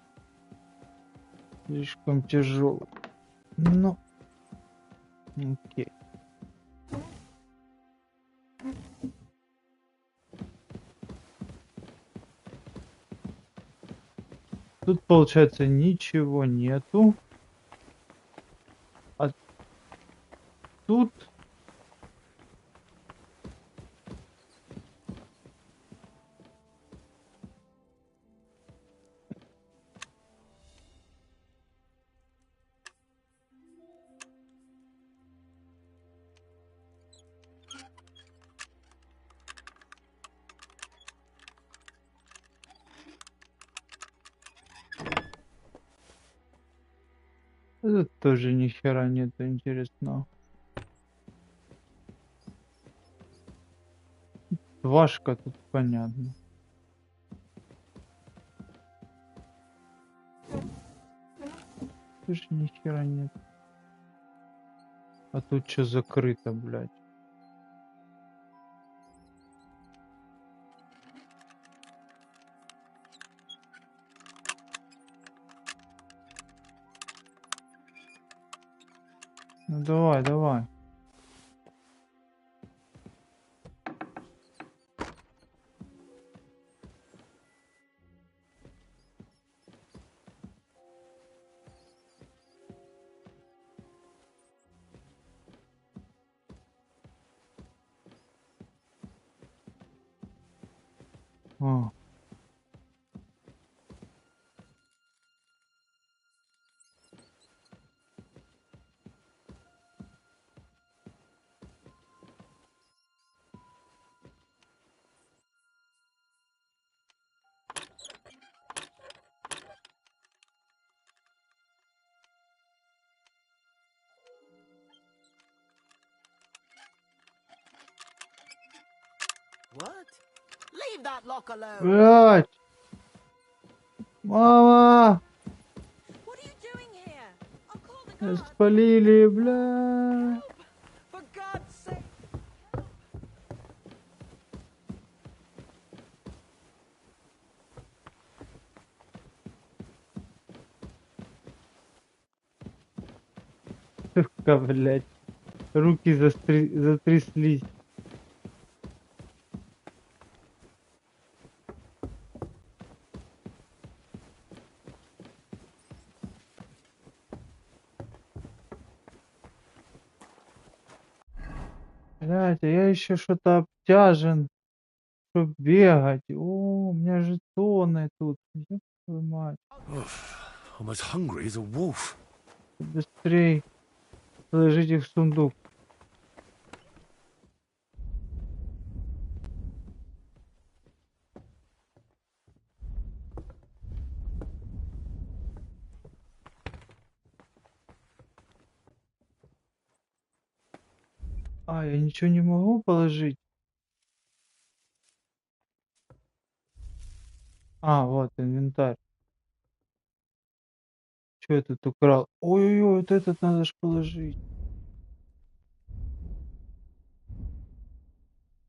тяжелый. Ну, окей. Тут, получается, ничего нету. А тут... Тут тоже ни хера нету интересного. Вашка тут понятно. Тоже ни хера нет. А тут что закрыто, блядь? Ну давай, давай. А. What? Leave that lock alone. Блять! Мама! What are you doing here? I'll call the Меня guards. спалили, бля! For God's sake! Сука, блять. Руки затряслись. Блять, а я еще что-то обтяжен, чтоб бегать. О, у меня жетоны тут. Ёб твою мать. Almost hungry as a wolf. Быстрей положите в сундук. А, я ничего не могу положить. А, вот инвентарь. Что я тут украл? Ой-ой-ой, вот этот надо ж положить.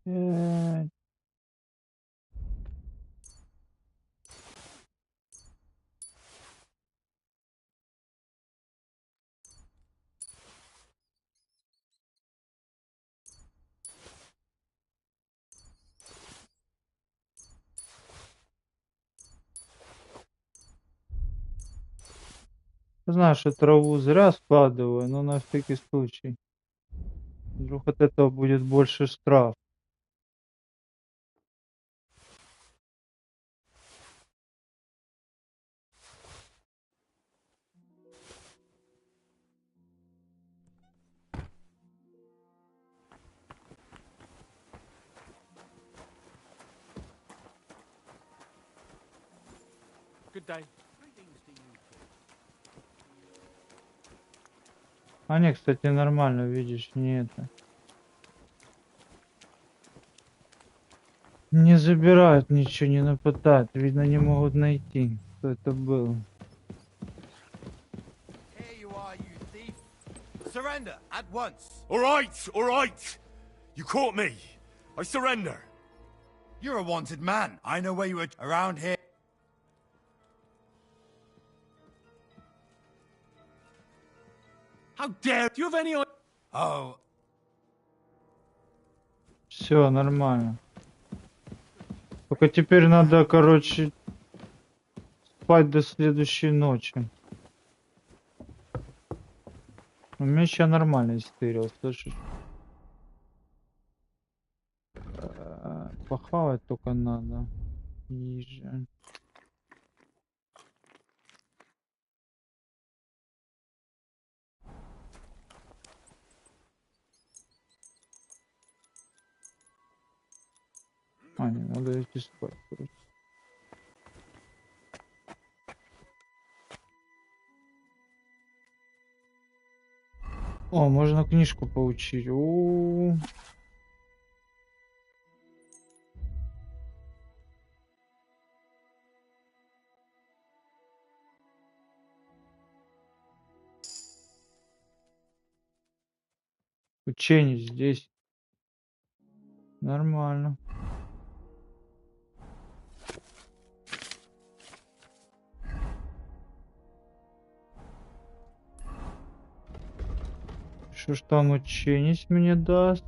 Блядь. Знаю, что траву зря складываю, но на всякий случай. Вдруг от этого будет больше штраф. Good day. Они, кстати, нормально, видишь, не это. Не забирают ничего, не нападают. Видно, не могут найти, кто это был. Here you are, you thief. Surrender at once. All right. You caught me. I surrender. You're a wanted man. I know where you were around here. How dare you have any idea? Oh, Все нормально. Только теперь надо, короче, спать до следующей ночи. У меня еще нормально истырил, слышишь? Похавать только надо. Ниже. А, не, надо идти спать, короче. О, можно книжку поучить. У-у-у. Учение здесь. Нормально. Что ж там учение мне даст?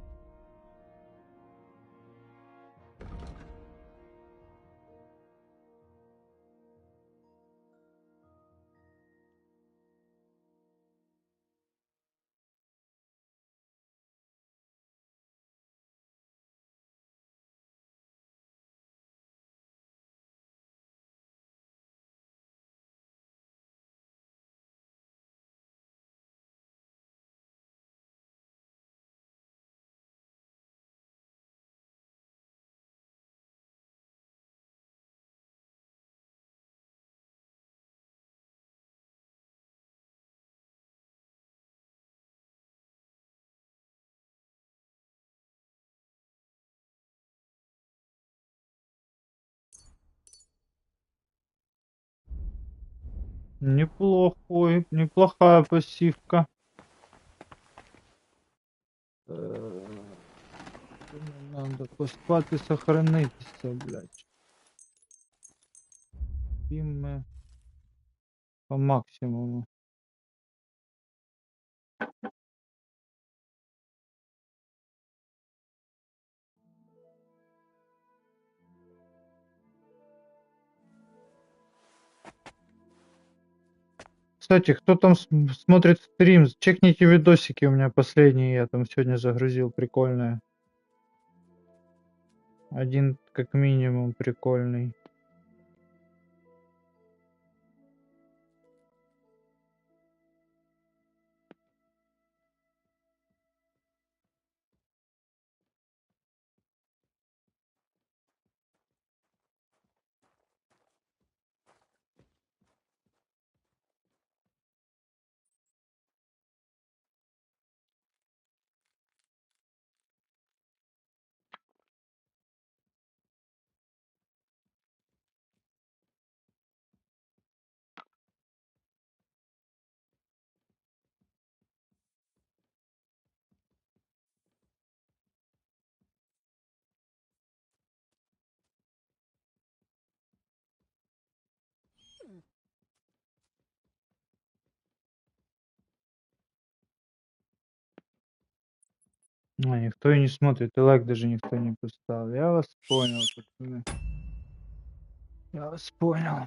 Неплохая пассивка. Надо поспати сохранитися, блядь. Спим ми по максимуму. Кстати, кто там смотрит стрим, чекните видосики у меня последние, я там сегодня загрузил, прикольные. Один как минимум прикольный. Никто и не смотрит, и лайк даже никто не поставил. Я вас понял, пацаны. Я вас понял.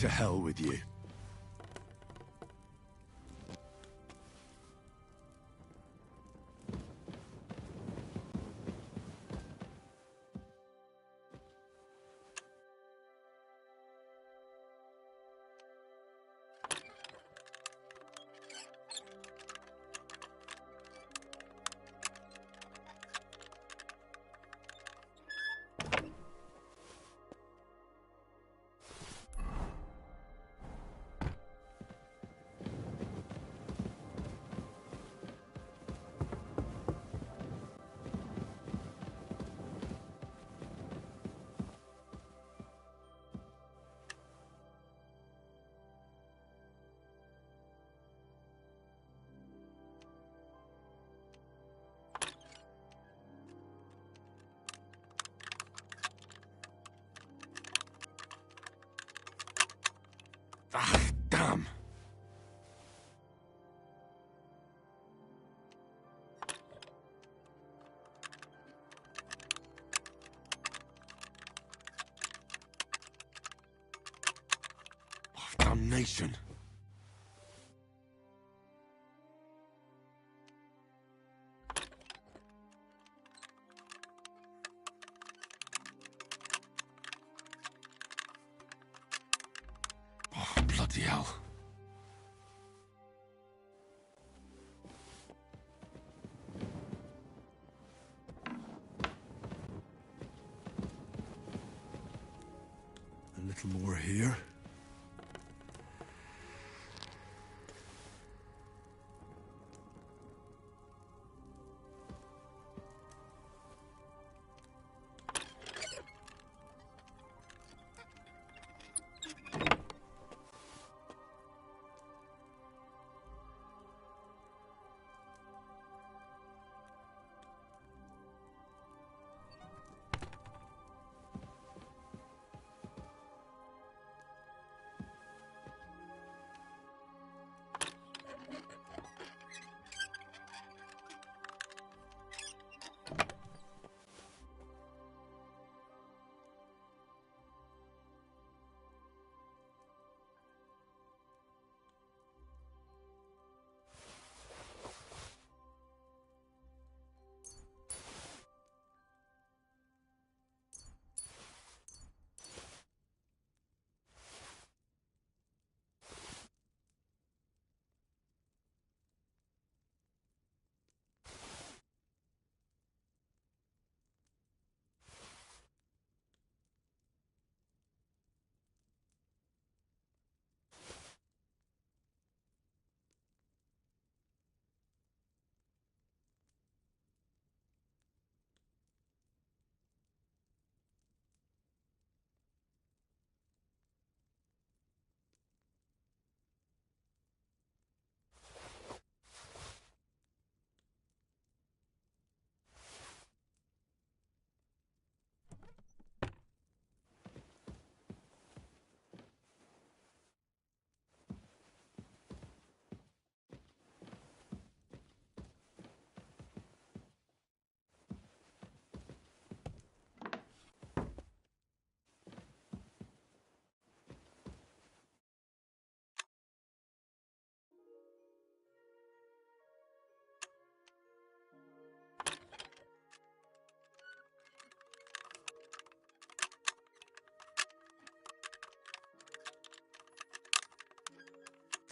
To hell with you. Ah, damn. Damnation. Oh, bloody hell. A little more here.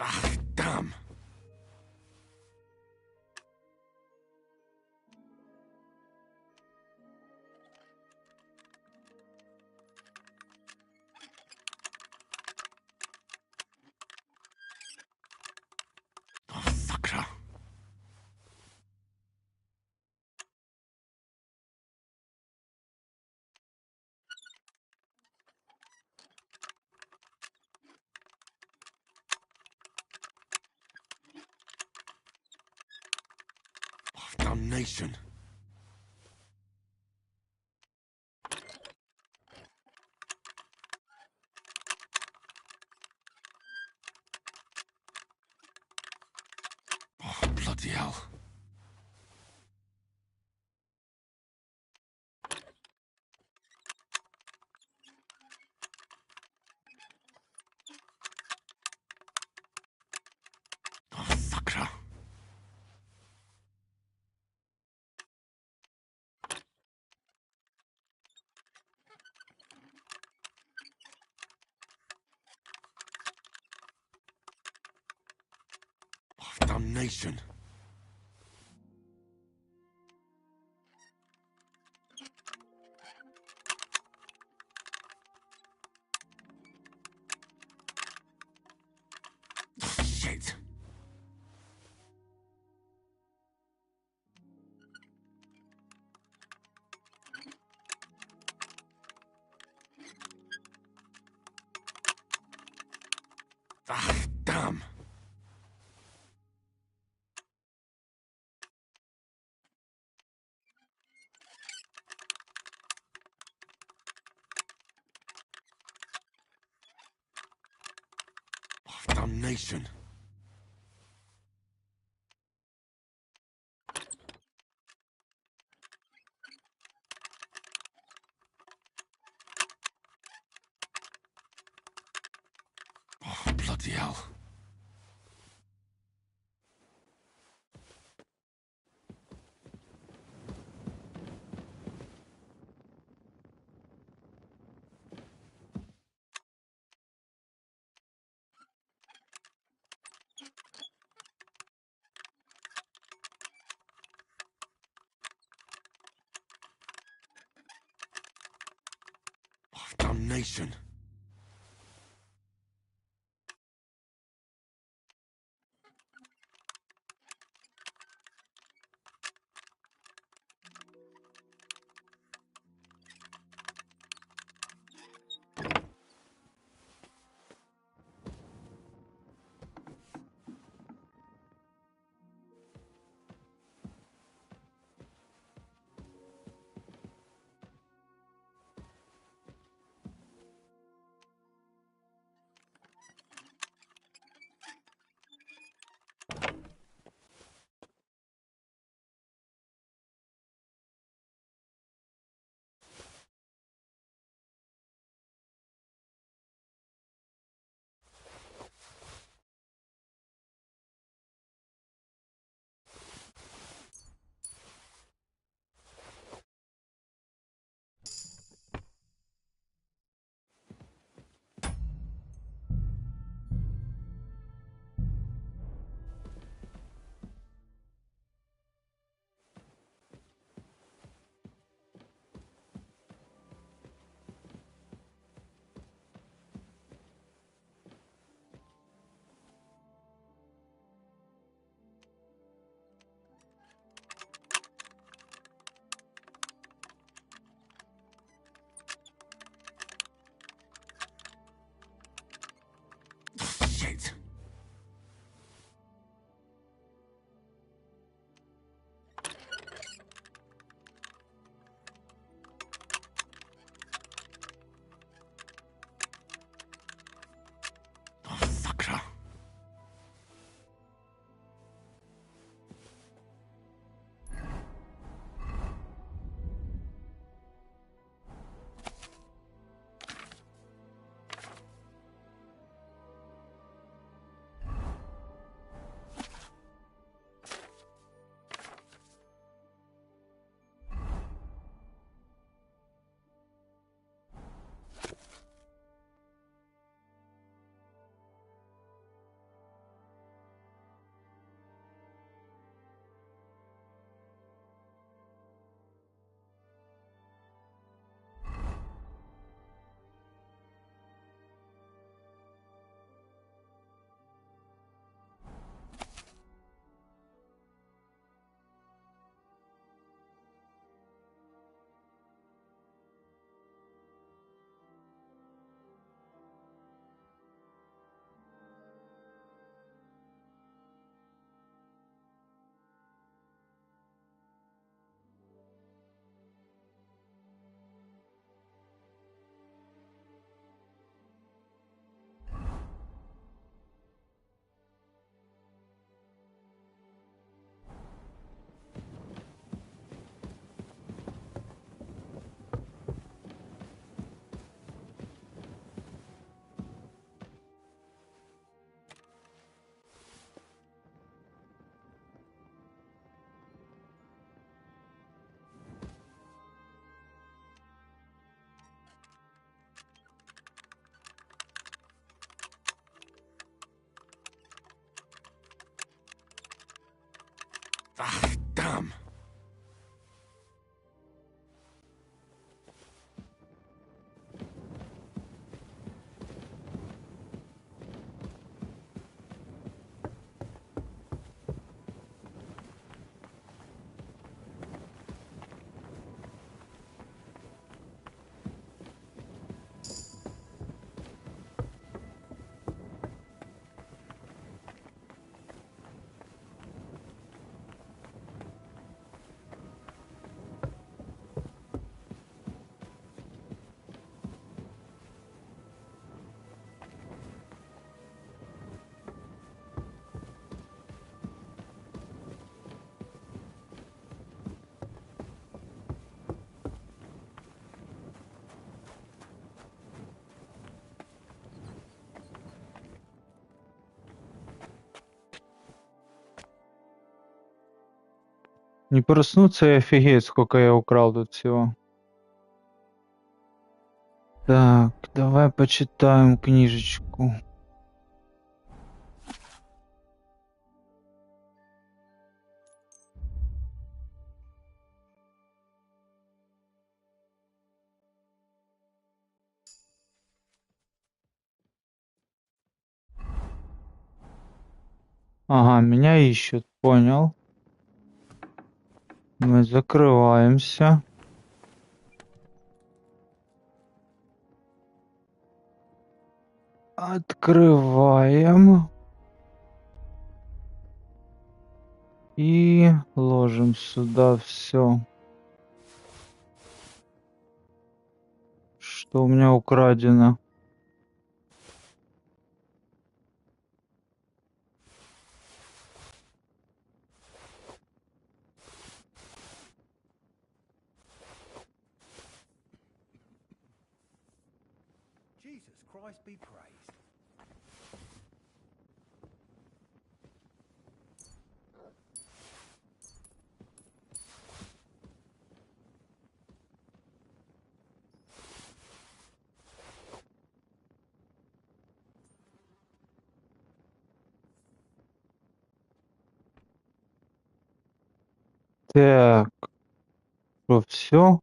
Ah, damn. Oh, sucker. Oh, damnation. Oh, bloody hell. Damnation. Shit. Ah, damn. Damnation. Oh, bloody hell. Damnation. Ah, damn. Не проснуться и офигеть, сколько я украл тут всего. Так, давай почитаем книжечку. Ага, меня ищут, понял. Мы закрываемся. Открываем. И ложим сюда все, что у меня украдено. Jesus Christ be praised. Так, что все?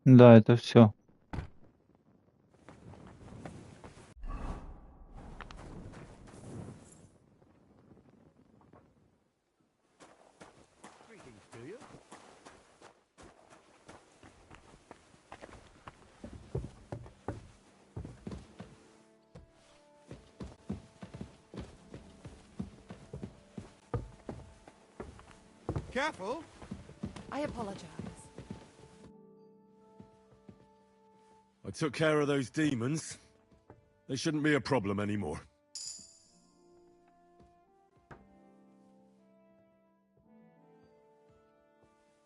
Да, это все. Greetings to you. Careful. I apologize. I took care of those demons. They shouldn't be a problem anymore.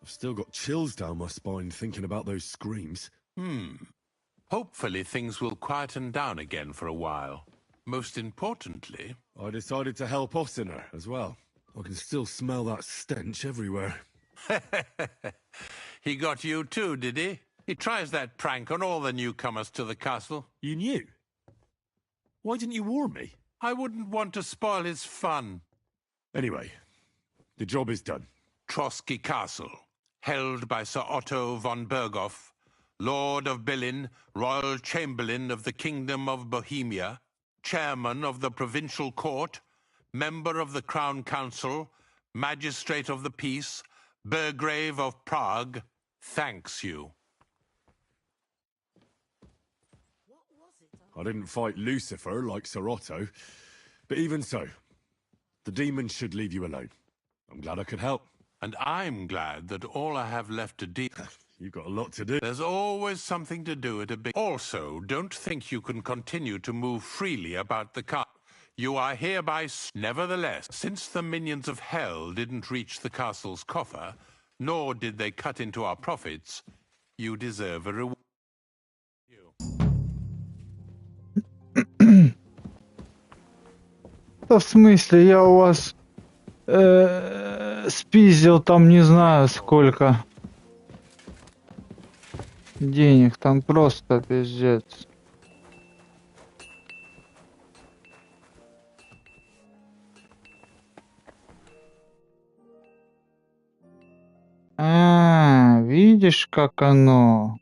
I've still got chills down my spine thinking about those screams. Hopefully things will quieten down again for a while. Most importantly... I decided to help Ossiner as well. I can still smell that stench everywhere. He got you too, did he? He tries that prank on all the newcomers to the castle. You knew? Why didn't you warn me? I wouldn't want to spoil his fun. Anyway, the job is done. Trotsky Castle, held by Sir Otto von Berghoff, Lord of Billin, Royal Chamberlain of the Kingdom of Bohemia, Chairman of the Provincial Court, Member of the Crown Council, Magistrate of the Peace, Burgrave of Prague, thanks you. I didn't fight Lucifer like Sir Otto, but even so, the demons should leave you alone. I'm glad I could help. And I'm glad that all I have left to do... You've got a lot to do. There's always something to do at a big... Also, don't think you can continue to move freely about the castle. You are hereby... Nevertheless, since the minions of hell didn't reach the castle's coffer, nor did they cut into our profits, you deserve a reward. Да в смысле, я у вас спиздил там не знаю сколько. Денег там просто пиздец. А, видишь, как оно?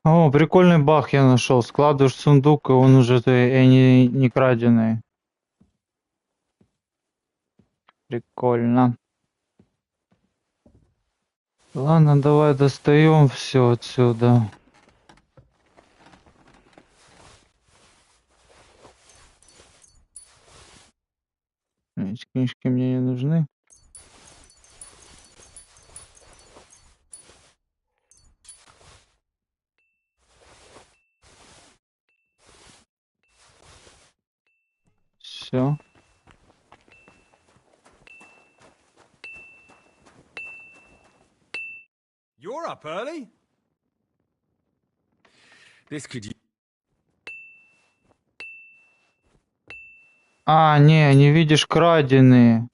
О, прикольный баг я нашел. Складываешь в сундук, и он уже не краденый. Прикольно. Ладно, давай достаем все отсюда. Эти книжки мне не нужны. Все. You're up early? This could... А, не видишь, краденые.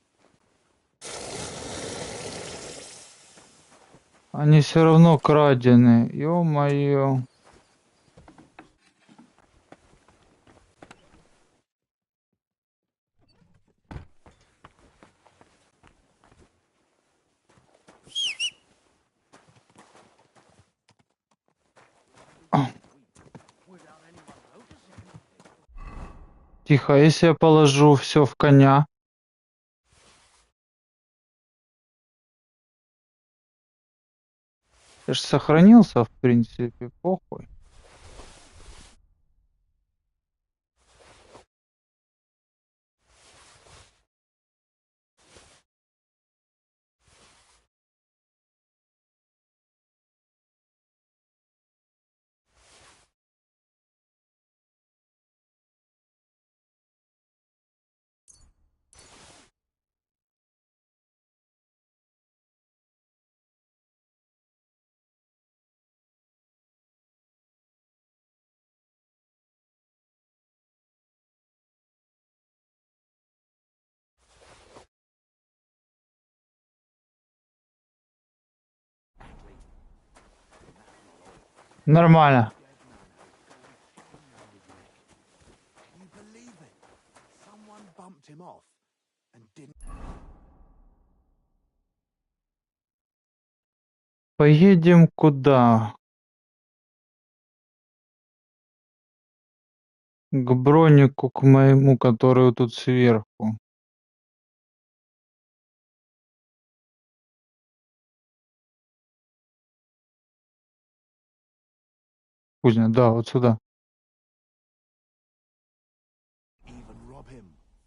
Они все равно краденые. Ё-моё. Тихо, если я положу все в коня. Я ж сохранился, в принципе, похуй. Нормально. Поедем куда? К бронику, к моему, который тут сверху. Кузня, да, вот сюда.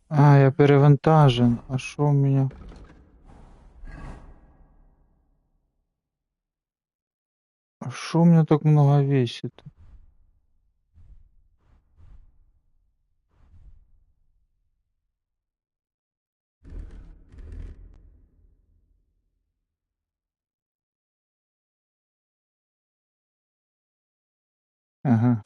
А, я перевантажен. А что у меня? А что у меня так много весит? Ага.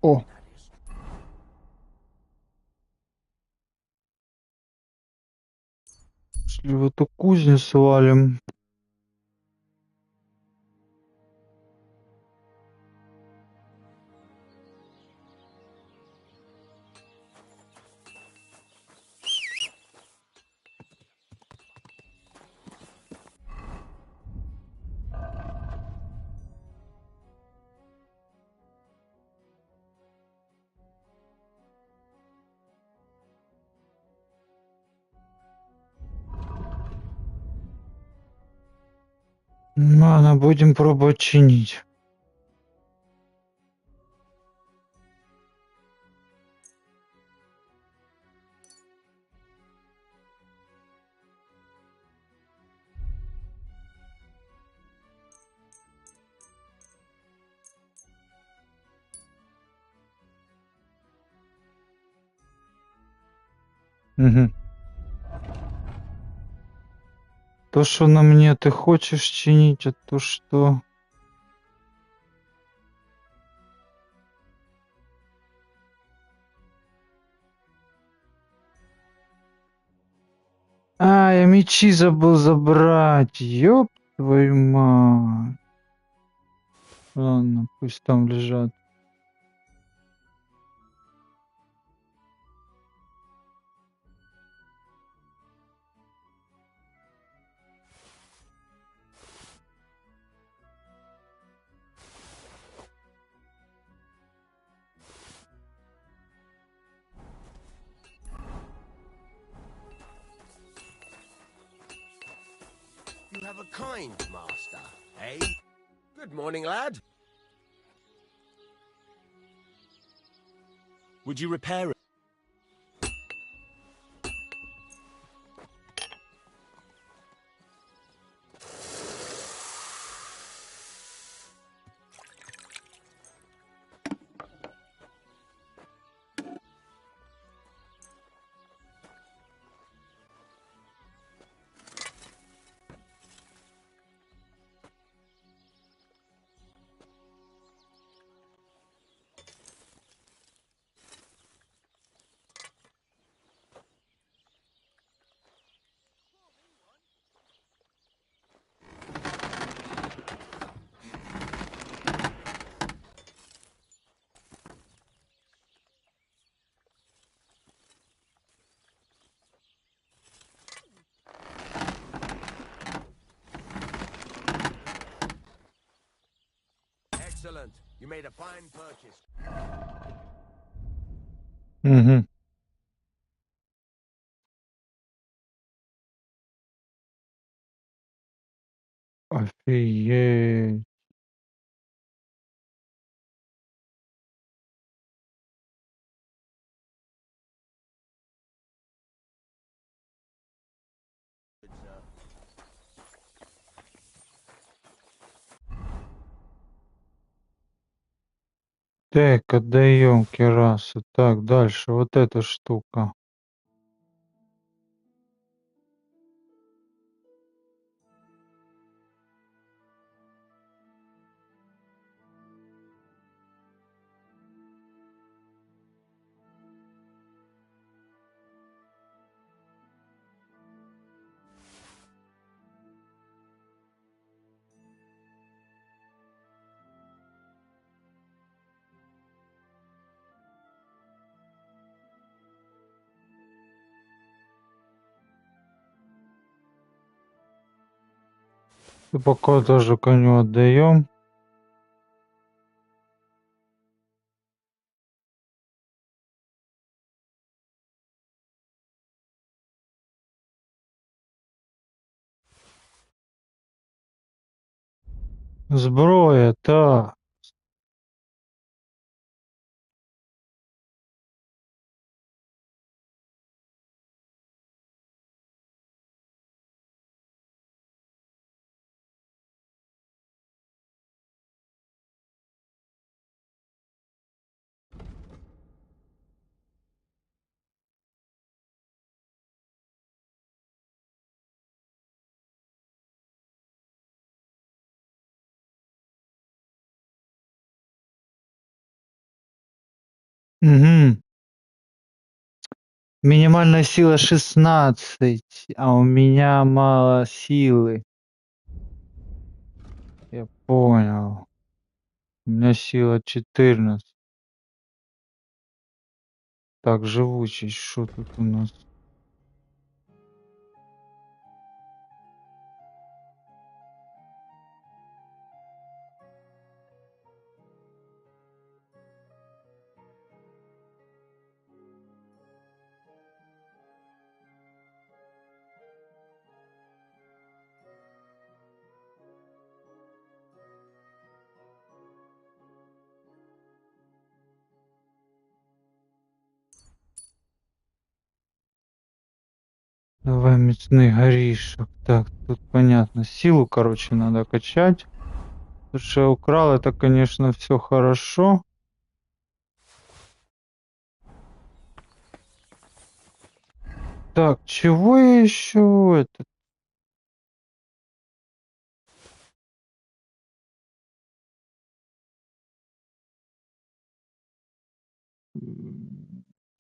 О! Если в эту кузню свалим. Ладно, будем пробовать чинить. Угу. То, что на мне ты хочешь чинить, а то, что... А, я мечи забыл забрать. Ёб твою мать. Ладно, пусть там лежат. You have a kind master, eh? Good morning, lad. Would you repair it? Excellent. You made a fine purchase. Угу. Офигеть. Так, отдаем керасу. Так, дальше. Вот эта штука. И пока тоже коню отдаем. Зброя, так. Угу. Минимальная сила 16, а у меня мало силы. Я понял. У меня сила 14. Так, живучесть, что тут у нас? Давай мясных горишек. Так, тут понятно. Силу, короче, надо качать. Потому что я украл, это, конечно, все хорошо. Так, чего я еще это?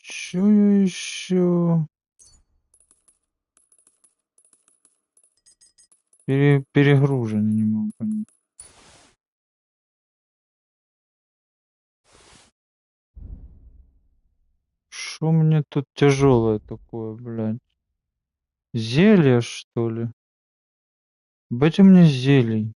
Что я еще? Перегружен, не могу понять. Что мне тут тяжелое такое, блядь? Зелье, что ли? Быть у меня зелень.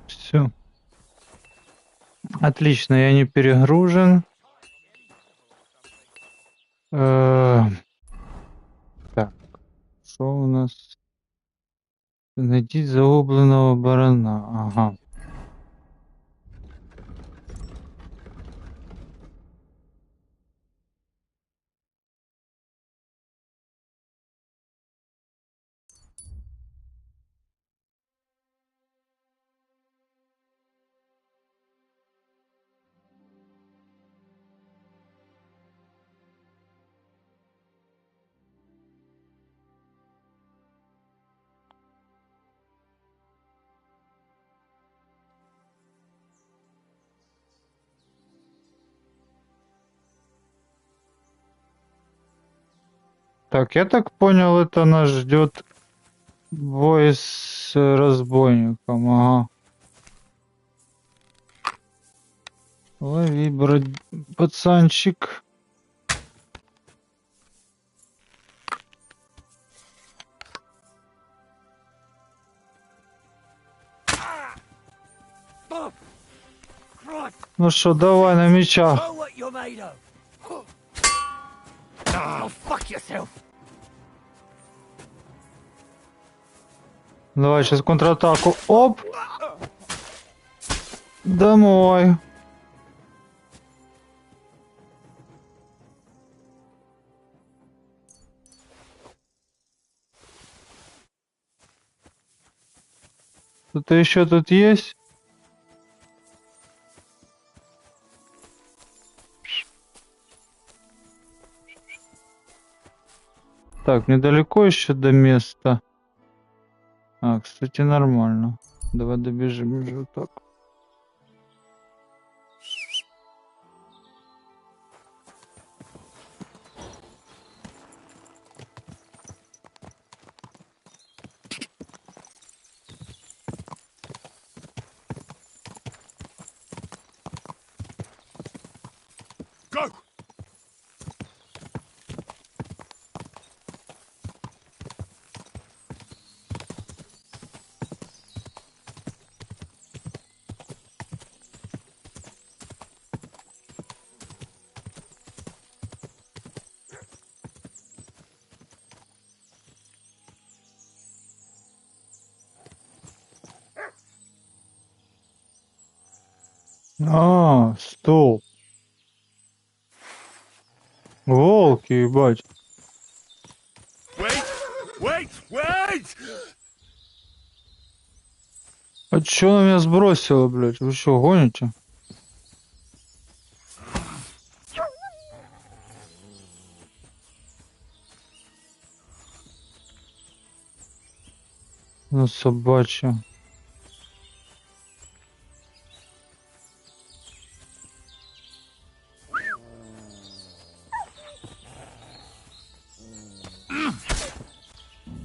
Все. Отлично, я не перегружен. Так, что у нас? Найти загубленного барана. Ага. Так, я так понял, это нас ждет бой с разбойником. Ага. Лови, пацанчик. Ну что, давай на мечах. Show what you're made of. Oh, fuck yourself. Давай сейчас контратаку. Оп! Домой. Кто-то еще тут есть? Так, недалеко еще до места. А, кстати, нормально. Давай добежим уже вот так. Go! А, стоп. Волки, ебать. Wait! Wait! Wait! А чё она меня сбросила, блядь? Вы что, гоните? Ну, собачья.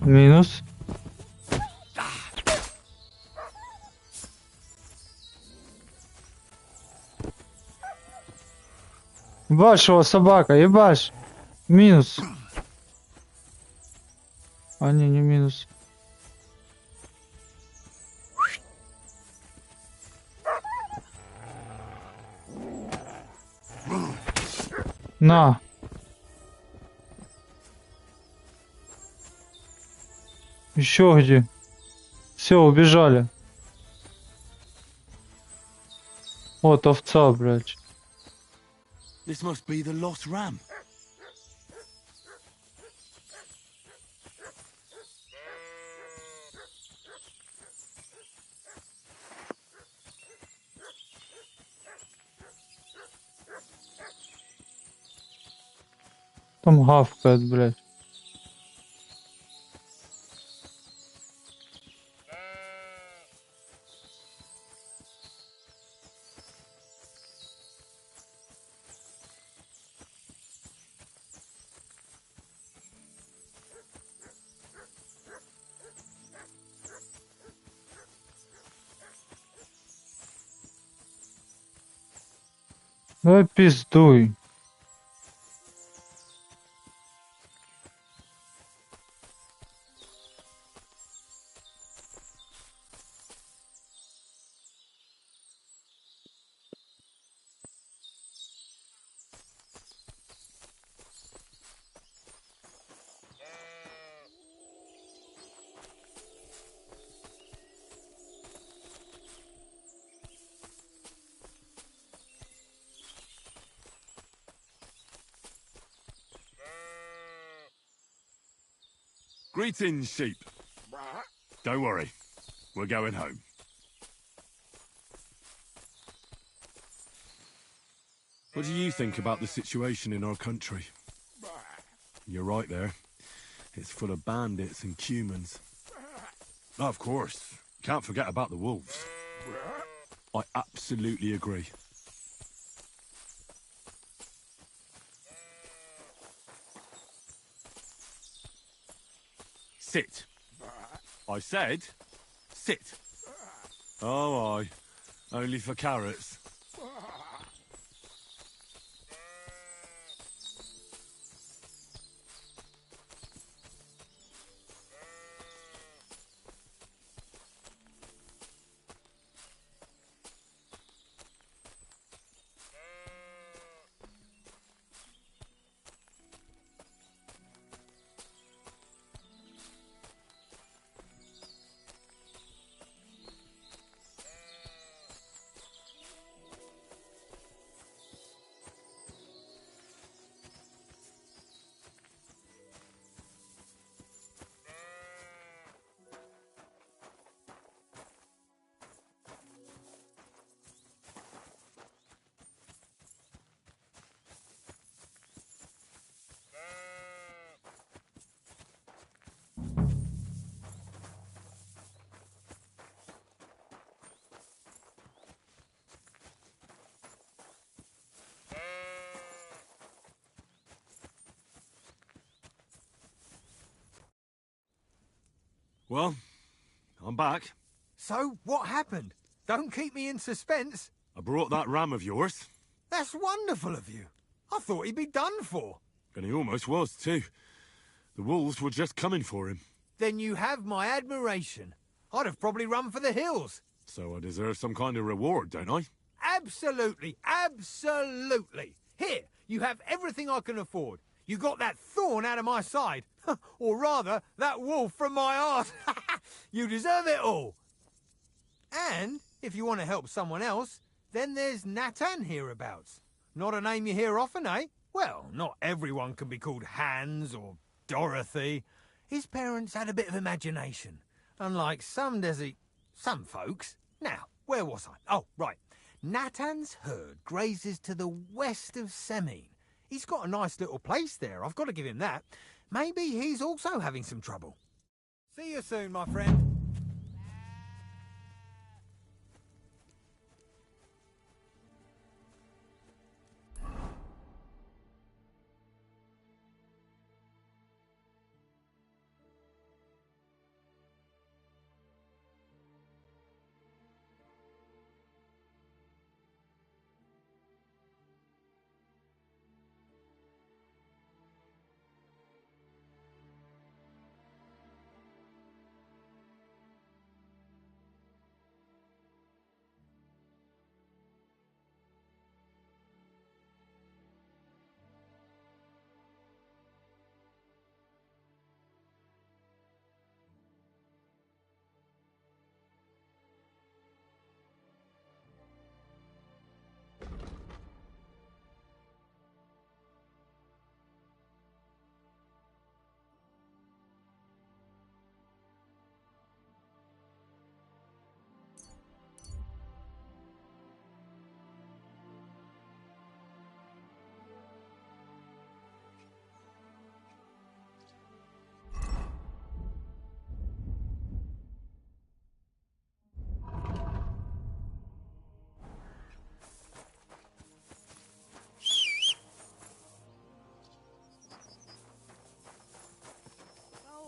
Минус. Ебашь его, собака, ебашь. Минус. А, не минус. На. Еще где? Все, убежали. Вот овца, блядь. This must be the lost ram. Там гавкает, блядь. Давай пиздуй. Greetings, sheep. Don't worry. We're going home. What do you think about the situation in our country? You're right there. It's full of bandits and humans. Of course. Can't forget about the wolves. I absolutely agree. Sit. I said, sit. Oh, aye. Only for carrots. Well, I'm back. So, what happened? Don't keep me in suspense. I brought that ram of yours. That's wonderful of you. I thought he'd be done for. And he almost was, too. The wolves were just coming for him. Then you have my admiration. I'd have probably run for the hills. So I deserve some kind of reward, don't I? Absolutely, absolutely. Here, you have everything I can afford. You got that thorn out of my side. Or rather, that wolf from my heart. You deserve it all. And, if you want to help someone else, then there's Natan hereabouts. Not a name you hear often, eh? Well, not everyone can be called Hans or Dorothy. His parents had a bit of imagination. Unlike some Some folks. Now, where was I? Oh, right. Natan's herd grazes to the west of Semine. He's got a nice little place there, I've got to give him that. Maybe he's also having some trouble. See you soon, my friend.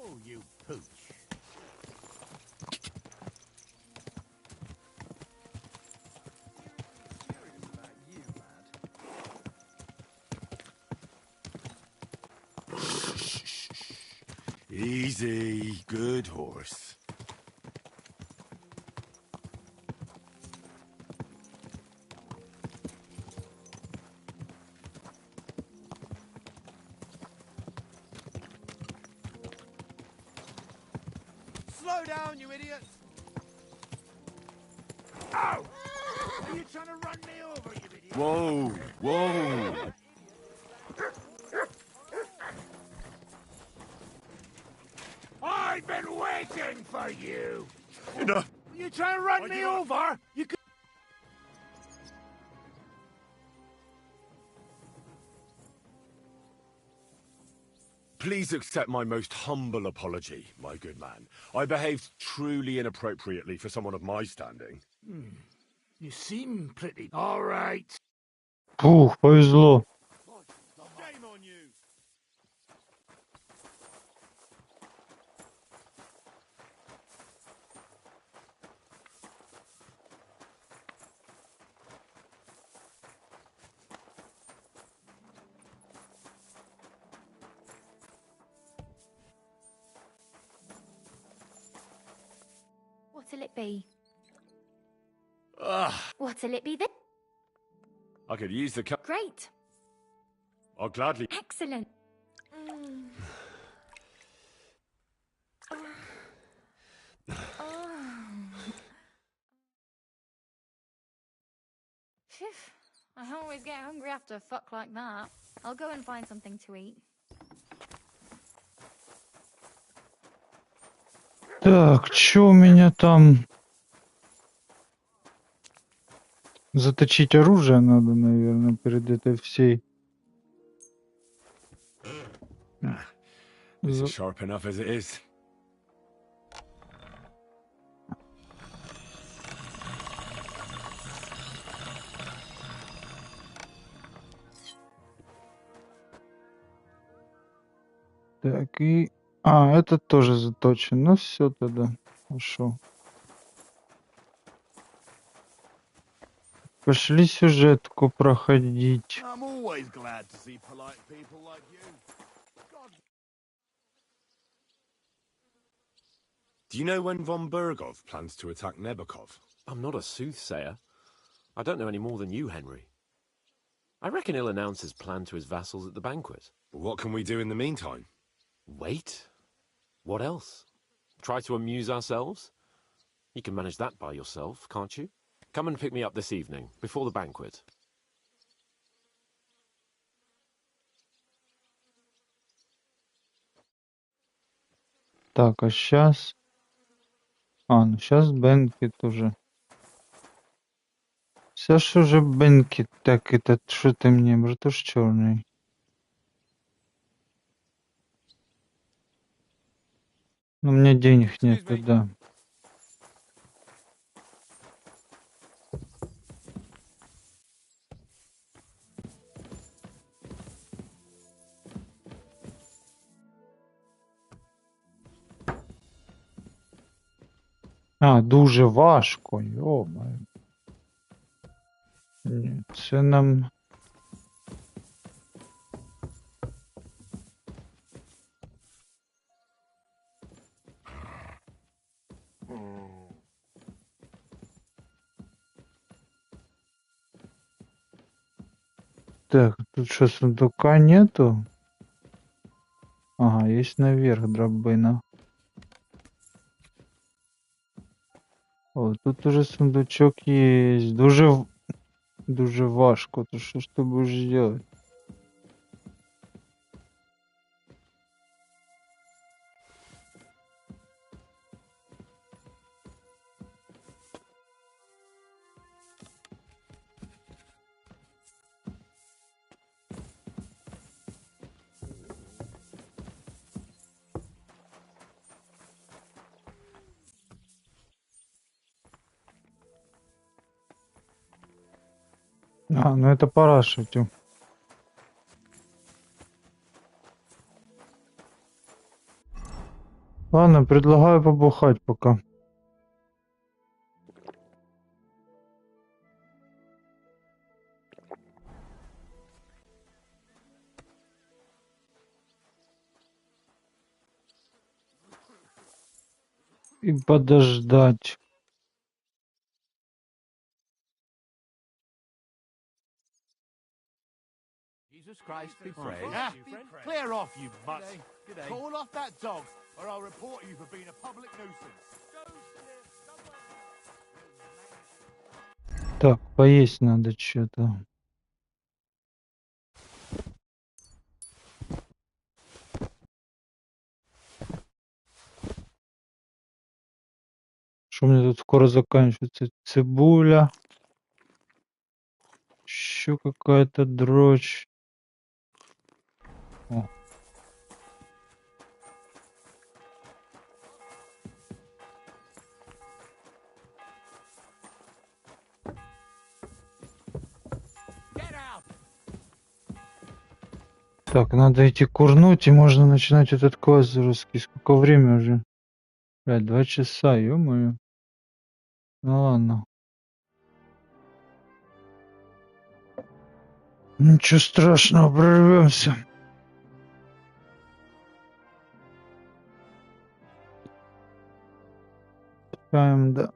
Oh, you pooch. Easy, good horse. Slow down, you idiots! Ow! Are you trying to run me over, you idiot? Whoa, whoa. I've been waiting for you! Enough. Are you trying to run me over? You could... Please accept my most humble apology, my good man. I behaved truly inappropriately for someone of my standing. You seem pretty... All right. Фух, повезло. Shame on you! What'll it be? Ugh, What'll it be then? I could use the cup. Great. I'll gladly... Excellent. Phew. I always get hungry after a fuck like that. I'll go and find something to eat. Так, чё у меня там? Заточить оружие надо, наверное, перед этой всей. This is sharp enough as it is. Так, и... А, этот тоже заточен. Ну все тогда. Хорошо. Пошли сюжетку проходить. I'm always glad to see polite people like you. Do you know when von Bergov plans to attack Nebukov? I'm not a soothsayer. I don't know any more than you, Henry. I reckon he'll announce his plan to his vassals at the banquet. What can we do in the meantime? Wait? What else? Try to amuse ourselves? You can manage that by yourself, can't you? Come and pick me up this evening, before the banquet. Так, а сейчас А, ну сейчас Бенкет уже. Сейчас уже Бенкет. Так, этот, что ты мне, может, тоже черный? Ну, у меня денег нет, да. А, дуже важко, йо-моє. Ні, це нам... Так, тут что, сундука нету? Ага, есть наверх драбина. О, тут уже сундучок есть. Дуже важко. То что ж ты будешь делать? А, ну это пора шутю. Ладно, предлагаю побухать пока. И подождать. Jesus Christ be praised. Yeah, clear off, you mutt. Call off that dog, or I'll report you for being a public nuisance. Так, поесть надо что-то. Что у меня тут скоро заканчивается? Цибуля. Еще какая-то дрочь. О. Так, надо идти курнуть, и можно начинать этот квест русский. Сколько время уже? Блядь, 2 часа, ё-моё. Ну ладно. Ничего страшного, прорвемся. Да.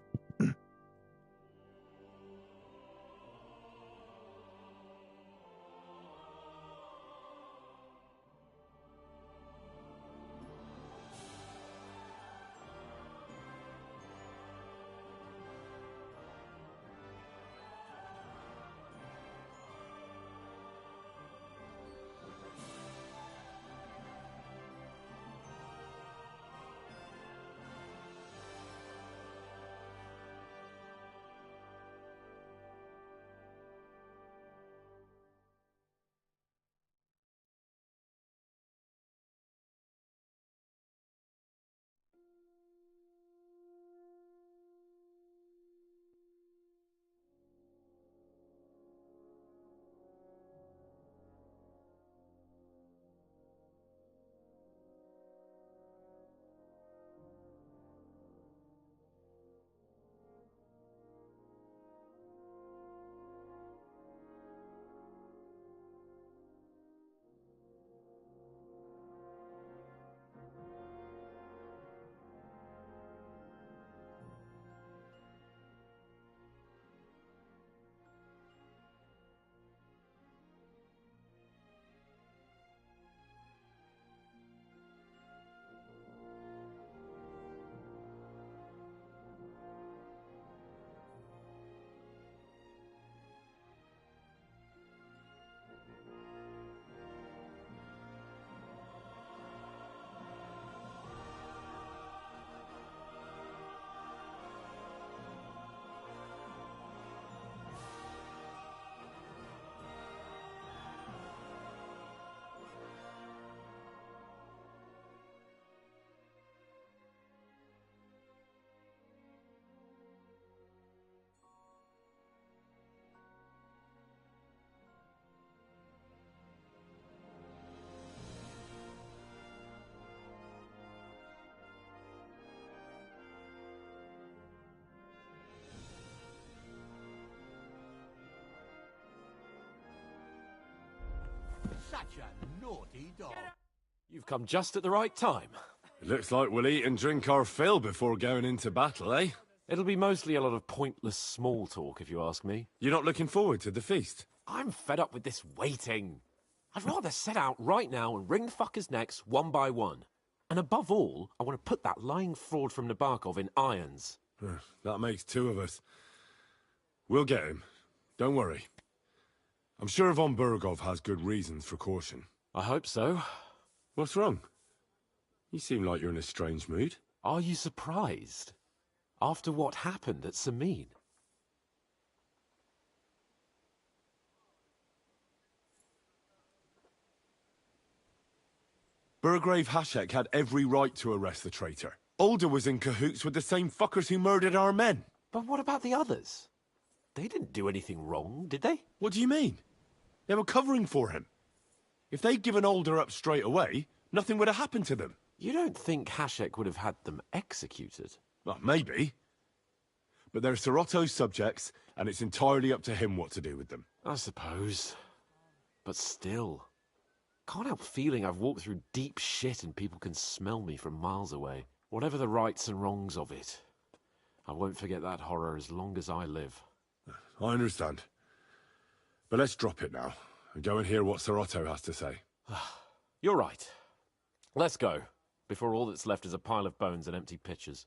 Such a naughty dog. You've come just at the right time. It looks like we'll eat and drink our fill before going into battle, eh? It'll be mostly a lot of pointless small talk, if you ask me. You're not looking forward to the feast? I'm fed up with this waiting. I'd rather set out right now and wring fuckers' necks one by one. And above all, I want to put that lying fraud from Nabokov in irons. That makes two of us. We'll get him. Don't worry. I'm sure von Burgov has good reasons for caution. I hope so. What's wrong? You seem like you're in a strange mood. Are you surprised? After what happened at Samin? Burgrave Hashek had every right to arrest the traitor. Alder was in cahoots with the same fuckers who murdered our men. But what about the others? They didn't do anything wrong, did they? What do you mean? They were covering for him. If they'd given Alder up straight away, nothing would have happened to them. You don't think Hashek would have had them executed? Well, maybe. But they're Sir Otto's subjects, and it's entirely up to him what to do with them. I suppose. But still. Can't help feeling I've walked through deep shit and people can smell me from miles away. Whatever the rights and wrongs of it, I won't forget that horror as long as I live. I understand. But let's drop it now, and go and hear what Sir Otto has to say. You're right. Let's go, before all that's left is a pile of bones and empty pitchers.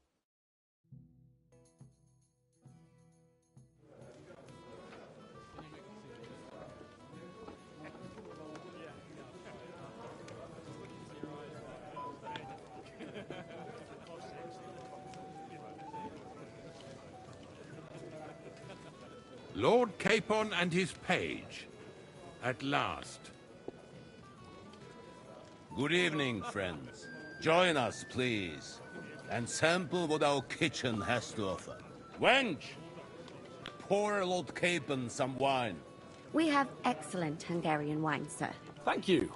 Lord Capon and his page. At last. Good evening, friends. Join us, please, and sample what our kitchen has to offer. Wench, pour Lord Capon some wine. We have excellent Hungarian wine, sir. Thank you.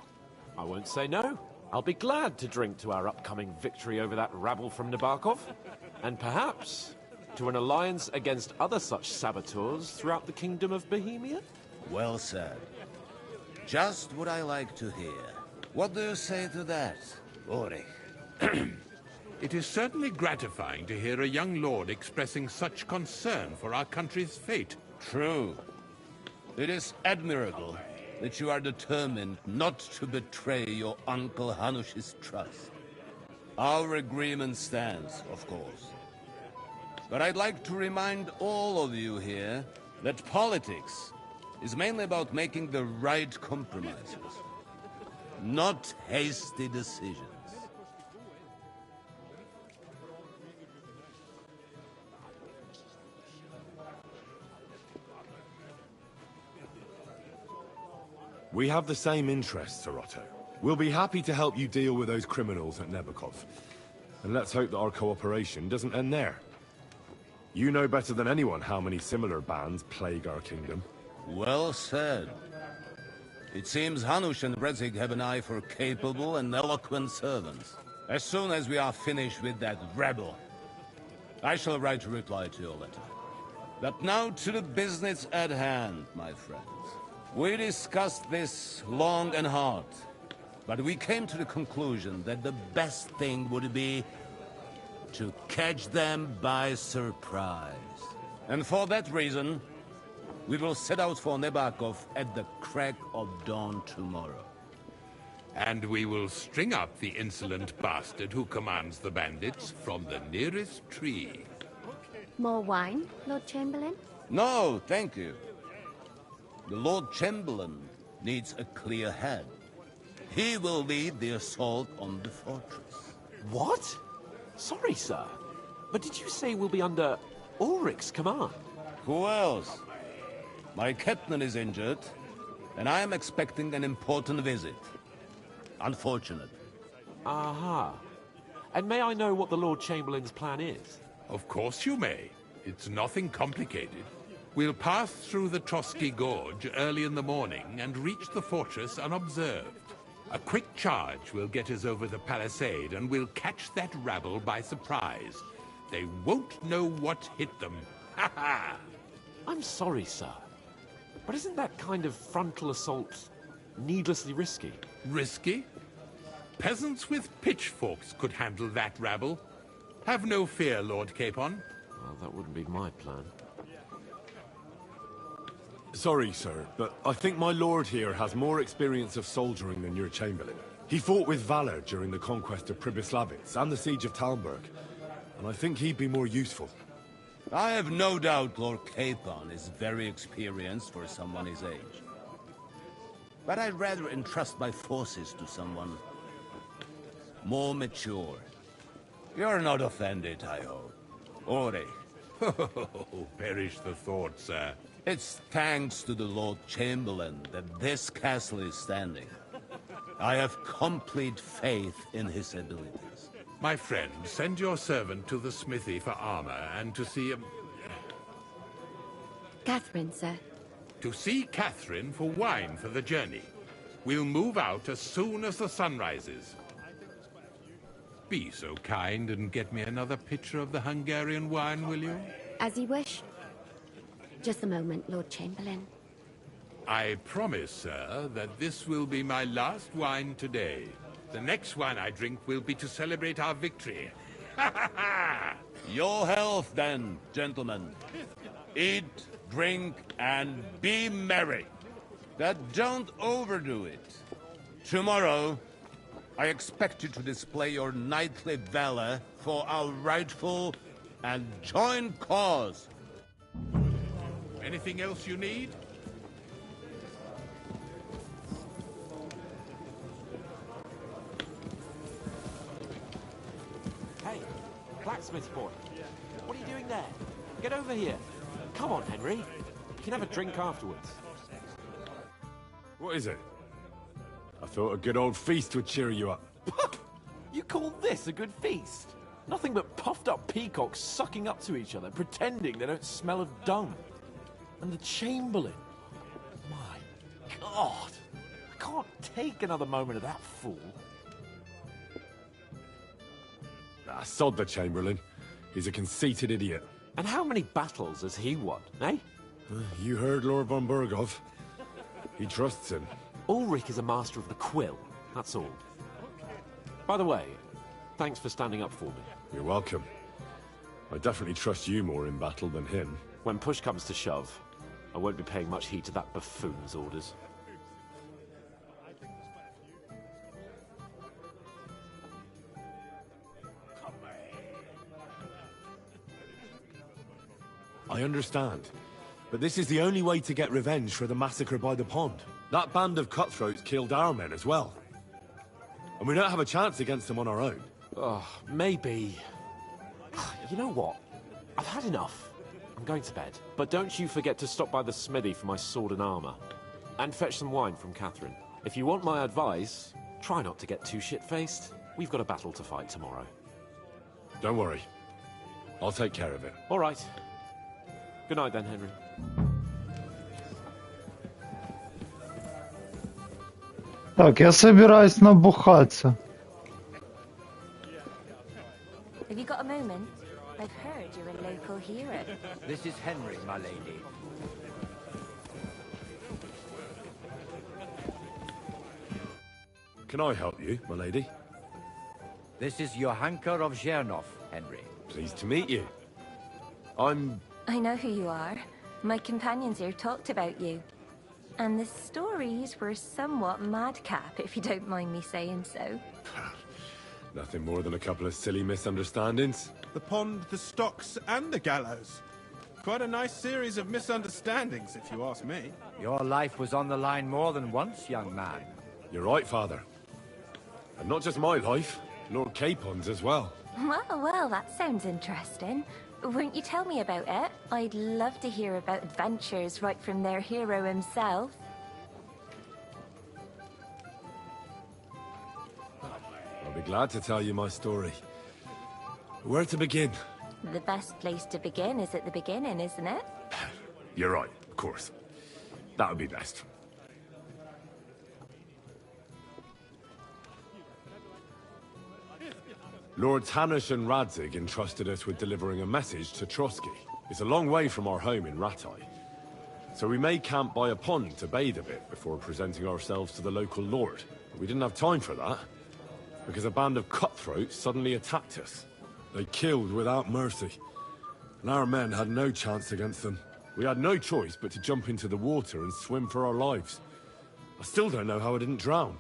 I won't say no. I'll be glad to drink to our upcoming victory over that rabble from Nabokov, and perhaps to an alliance against other such saboteurs throughout the Kingdom of Bohemia? Well said. Just what I like to hear. What do you say to that, Ulrich? It is certainly gratifying to hear a young lord expressing such concern for our country's fate. True. It is admirable that you are determined not to betray your Uncle Hanush's trust. Our agreement stands, of course. But I'd like to remind all of you here that politics is mainly about making the right compromises, not hasty decisions. We have the same interests, Sir Otto. We'll be happy to help you deal with those criminals at Nebokov. And let's hope that our cooperation doesn't end there. You know better than anyone how many similar bands plague our kingdom. Well said. It seems Hanush and Brezig have an eye for capable and eloquent servants. As soon as we are finished with that rebel, I shall write a reply to your letter. But now to the business at hand, my friends. We discussed this long and hard, but we came to the conclusion that the best thing would be to catch them by surprise. And for that reason, we will set out for Nebokov at the crack of dawn tomorrow. And we will string up the insolent bastard who commands the bandits from the nearest tree. More wine, Lord Chamberlain? No, thank you. The Lord Chamberlain needs a clear head. He will lead the assault on the fortress. What? Sorry, sir, but did you say we'll be under Ulrich's command? Who else? My captain is injured, and I am expecting an important visit. Unfortunate. Aha. And may I know what the Lord Chamberlain's plan is? Of course you may. It's nothing complicated. We'll pass through the Trotsky Gorge early in the morning and reach the fortress unobserved. A quick charge will get us over the palisade, and we'll catch that rabble by surprise. They won't know what hit them. Ha ha! I'm sorry, sir, but isn't that kind of frontal assault needlessly risky. Risky? Peasants with pitchforks could handle that rabble. Have no fear, Lord Capon. Well, that wouldn't be my plan. Sorry, sir, but I think my lord here has more experience of soldiering than your chamberlain. He fought with valor during the conquest of Pribyslavitz and the siege of Talmberg, and I think he'd be more useful. I have no doubt Lord Capon is very experienced for someone his age. But I'd rather entrust my forces to someone more mature. You're not offended, I hope. Ori. Oh, perish the thought, sir. It's thanks to the Lord Chamberlain that this castle is standing. I have complete faith in his abilities. My friend, send your servant to the smithy for armor and to see Catherine, sir. To see Catherine for wine for the journey. We'll move out as soon as the sun rises. Be so kind and get me another pitcher of the Hungarian wine, will you? As you wish. Just a moment, Lord Chamberlain. I promise, sir, that this will be my last wine today. The next wine I drink will be to celebrate our victory. Your health, then, gentlemen. Eat, drink, and be merry. But don't overdo it. Tomorrow, I expect you to display your knightly valor for our rightful and joint cause. Anything else you need? Hey, blacksmith boy. What are you doing there? Get over here. Come on, Henry. You can have a drink afterwards. What is it? I thought a good old feast would cheer you up. You call this a good feast? Nothing but puffed up peacocks sucking up to each other, pretending they don't smell of dung. And the Chamberlain. My God. I can't take another moment of that fool. Ah, sod the Chamberlain. He's a conceited idiot. And how many battles has he won, eh? You heard Lord von Berghoff. He trusts him. Ulrich is a master of the quill, that's all. By the way, thanks for standing up for me. You're welcome. I definitely trust you more in battle than him. When push comes to shove, I won't be paying much heed to that buffoon's orders. I understand. But this is the only way to get revenge for the massacre by the pond. That band of cutthroats killed our men as well. And we don't have a chance against them on our own. Oh, maybe. You know what? I've had enough. I'm going to bed. But don't you forget to stop by the smithy for my sword and armor. And fetch some wine from Catherine. If you want my advice, try not to get too shit-faced. We've got a battle to fight tomorrow. Don't worry. I'll take care of it. All right. Good night then, Henry. Так, я собираюсь набухаться. Have you got a moment? I've heard you're a local hero. This is Henry, my lady. Can I help you, my lady? This is Johanka of Zhernov, Henry. Pleased to meet you. I know who you are. My companions here talked about you. And the stories were somewhat madcap, if you don't mind me saying so. Nothing more than a couple of silly misunderstandings. The pond, the stocks, and the gallows. Quite a nice series of misunderstandings, if you ask me. Your life was on the line more than once, young man. You're right, Father. And not just my life, Lord Capon's as well. Well, that sounds interesting. Won't you tell me about it? I'd love to hear about adventures right from their hero himself. I'll be glad to tell you my story. Where to begin? The best place to begin is at the beginning, isn't it? You're right, of course. That would be best. Lords Hanush and Radzig entrusted us with delivering a message to Trotsky. It's a long way from our home in Ratai. So we made camp by a pond to bathe a bit before presenting ourselves to the local lord. But we didn't have time for that, because a band of cutthroats suddenly attacked us. They killed without mercy, and our men had no chance against them. We had no choice but to jump into the water and swim for our lives. I still don't know how I didn't drown.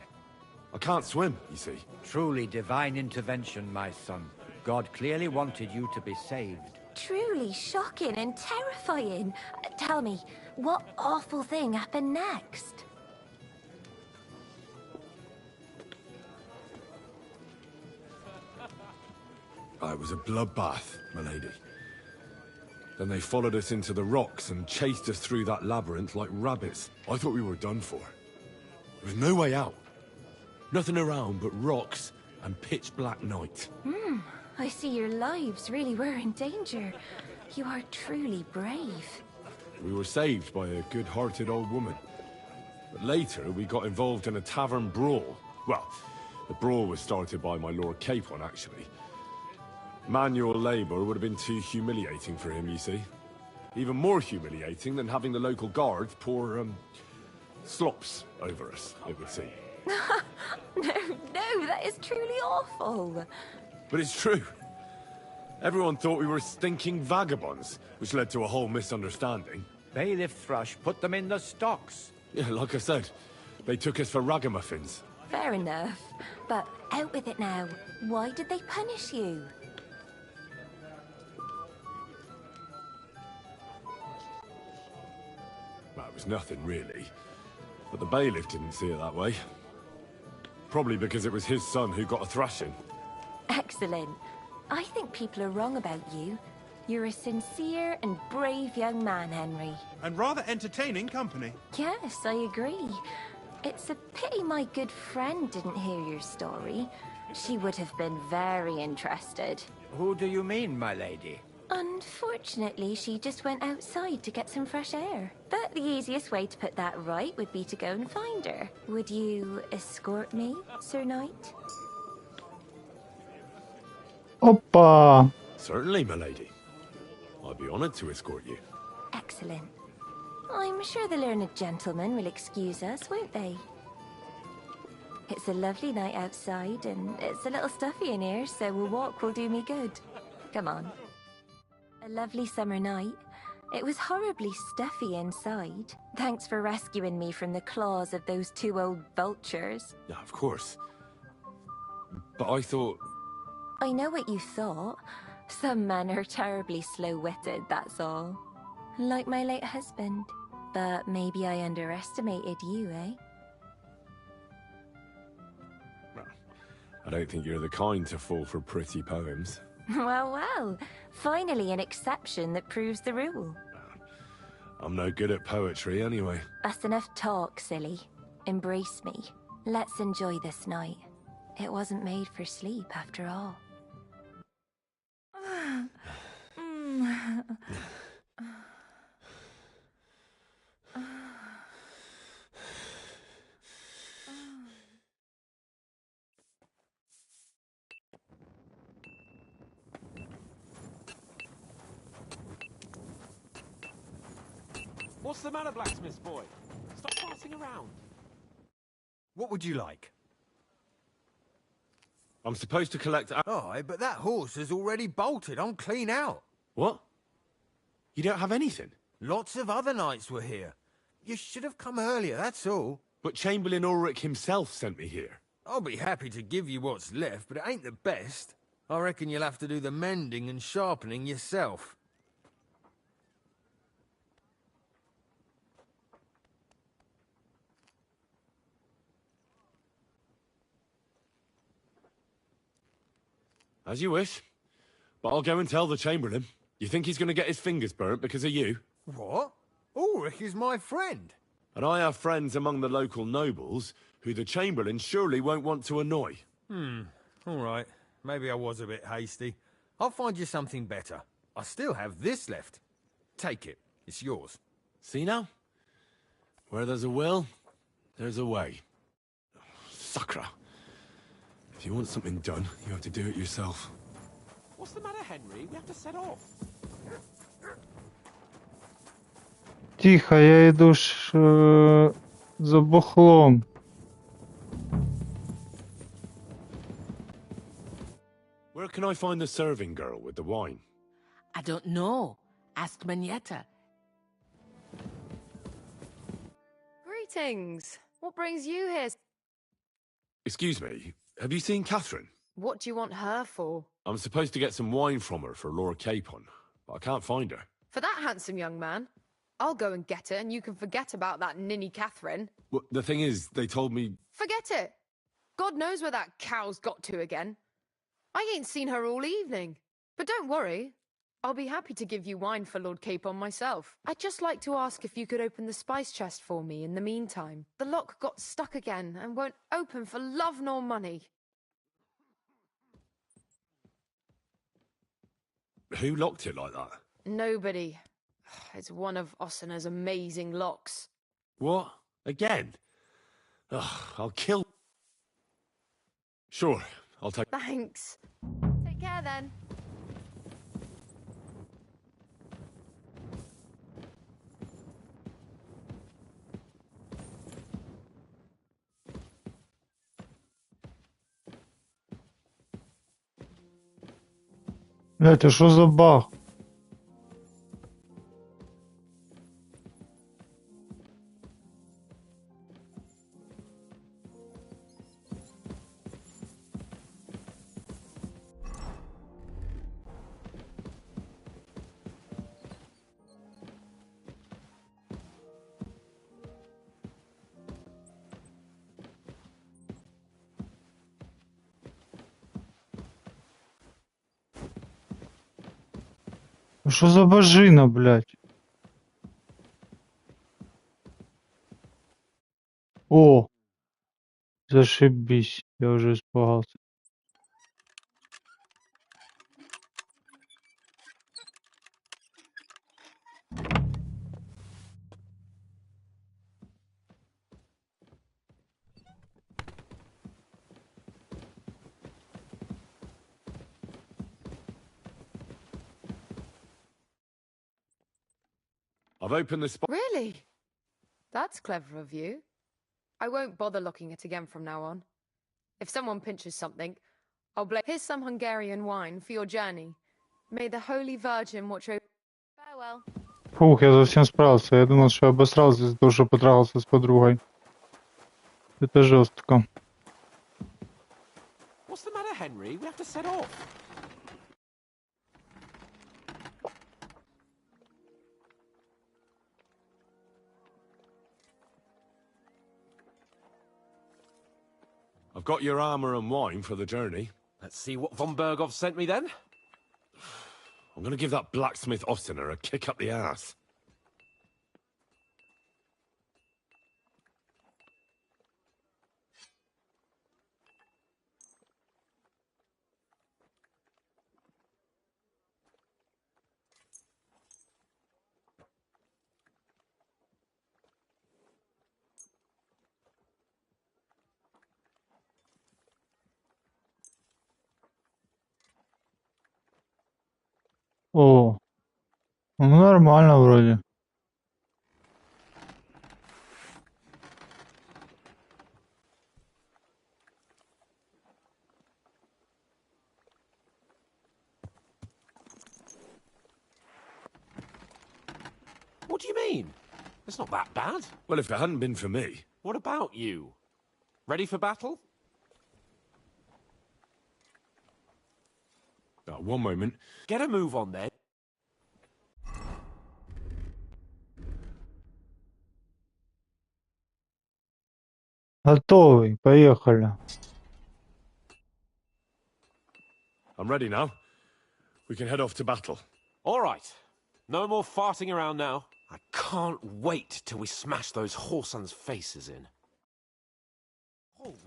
I can't swim, you see. Truly divine intervention, my son. God clearly wanted you to be saved. Truly shocking and terrifying. Tell me, what awful thing happened next? It was a bloodbath, my lady. Then they followed us into the rocks and chased us through that labyrinth like rabbits. I thought we were done for. There was no way out. Nothing around but rocks and pitch black night. I see your lives really were in danger. You are truly brave. We were saved by a good-hearted old woman. But later, we got involved in a tavern brawl. Well, the brawl was started by my Lord Capon, actually. Manual labor would have been too humiliating for him, you see. Even more humiliating than having the local guards pour, slops over us, it would seem. No, that is truly awful. But it's true. Everyone thought we were stinking vagabonds, which led to a whole misunderstanding. Bailiff Thrush put them in the stocks. Yeah, like I said, they took us for ragamuffins. Fair enough. But out with it now. Why did they punish you? Well, it was nothing, really. But the bailiff didn't see it that way. Probably because it was his son who got a thrashing. Excellent. I think people are wrong about you. You're a sincere and brave young man, Henry. And rather entertaining company. Yes, I agree. It's a pity my good friend didn't hear your story. She would have been very interested. Who do you mean, my lady? Unfortunately, she just went outside to get some fresh air. But the easiest way to put that right would be to go and find her. Would you escort me, Sir Knight? Опа! Certainly, my lady. I'd be honored to escort you. Excellent. I'm sure the learned gentlemen will excuse us, won't they? It's a lovely night outside, and it's a little stuffy in here, so a walk will do me good. Come on. A lovely summer night. It was horribly stuffy inside. Thanks for rescuing me from the claws of those two old vultures. Yeah, of course. But I thought... I know what you thought. Some men are terribly slow-witted, that's all. Like my late husband. But maybe I underestimated you, eh? I don't think you're the kind to fall for pretty poems. Well. Finally an exception that proves the rule. I'm no good at poetry anyway. That's enough talk, silly. Embrace me. Let's enjoy this night. It wasn't made for sleep, after all. What's the matter, blacksmith boy? Stop passing around. What would you like? I'm supposed to collect... Aye, but that horse has already bolted. I'm clean out. What? You don't have anything? Lots of other knights were here. You should have come earlier, that's all. But Chamberlain Ulrich himself sent me here. I'll be happy to give you what's left, but it ain't the best. I reckon you'll have to do the mending and sharpening yourself. As you wish. But I'll go and tell the Chamberlain. You think he's going to get his fingers burnt because of you? What? Ulrich is my friend. And I have friends among the local nobles who the Chamberlain surely won't want to annoy. All right. Maybe I was a bit hasty. I'll find you something better. I still have this left. Take it. It's yours. See now? Where there's a will, there's a way. Sacra. If you want something done, you have to do it yourself. What's the matter, Henry? We have to set off. Тихо, я иду за бухлом. Where can I find the serving girl with the wine? I don't know. Ask Manietta. Greetings. What brings you here? Excuse me, have you seen Catherine? What do you want her for? I'm supposed to get some wine from her for Laura Capon, but I can't find her. For that handsome young man? I'll go and get her, and you can forget about that ninny Catherine. Well, the thing is, they told me... Forget it. God knows where that cow's got to again. I ain't seen her all evening. But don't worry. I'll be happy to give you wine for Lord Capon myself. I'd just like to ask if you could open the spice chest for me in the meantime. The lock got stuck again and won't open for love nor money. Who locked it like that? Nobody. It's one of Ossina's amazing locks. What? Again? Ugh, I'll kill... Sure, I'll take... Thanks. Take care then. Это что за баг? Что за божина, блядь? О! Зашибись, я уже испугался. I've opened the spot. Really? That's clever of you. I won't bother locking it again from now on. If someone pinches something, I'll blame. Here's some Hungarian wine for your journey. May the Holy Virgin watch over. Farewell. Фух, я совсем справился. Я думал, что я обосрался из-за того, что потрахался с подругой. Это жестко. What's the matter, Henry? We have to set off. I've got your armour and wine for the journey. Let's see what von Berghoff sent me then. I'm going to give that blacksmith Ossiner a kick up the ass. О, ну нормально вроде. What do you mean? It's not that bad. Well, if it hadn't been for me... What about you? Ready for battle? One moment. Get a move on then. Готовый, поехали. I'm ready now. We can head off to battle. All right. No more farting around now. I can't wait till we smash those whoresons' faces in. Hold.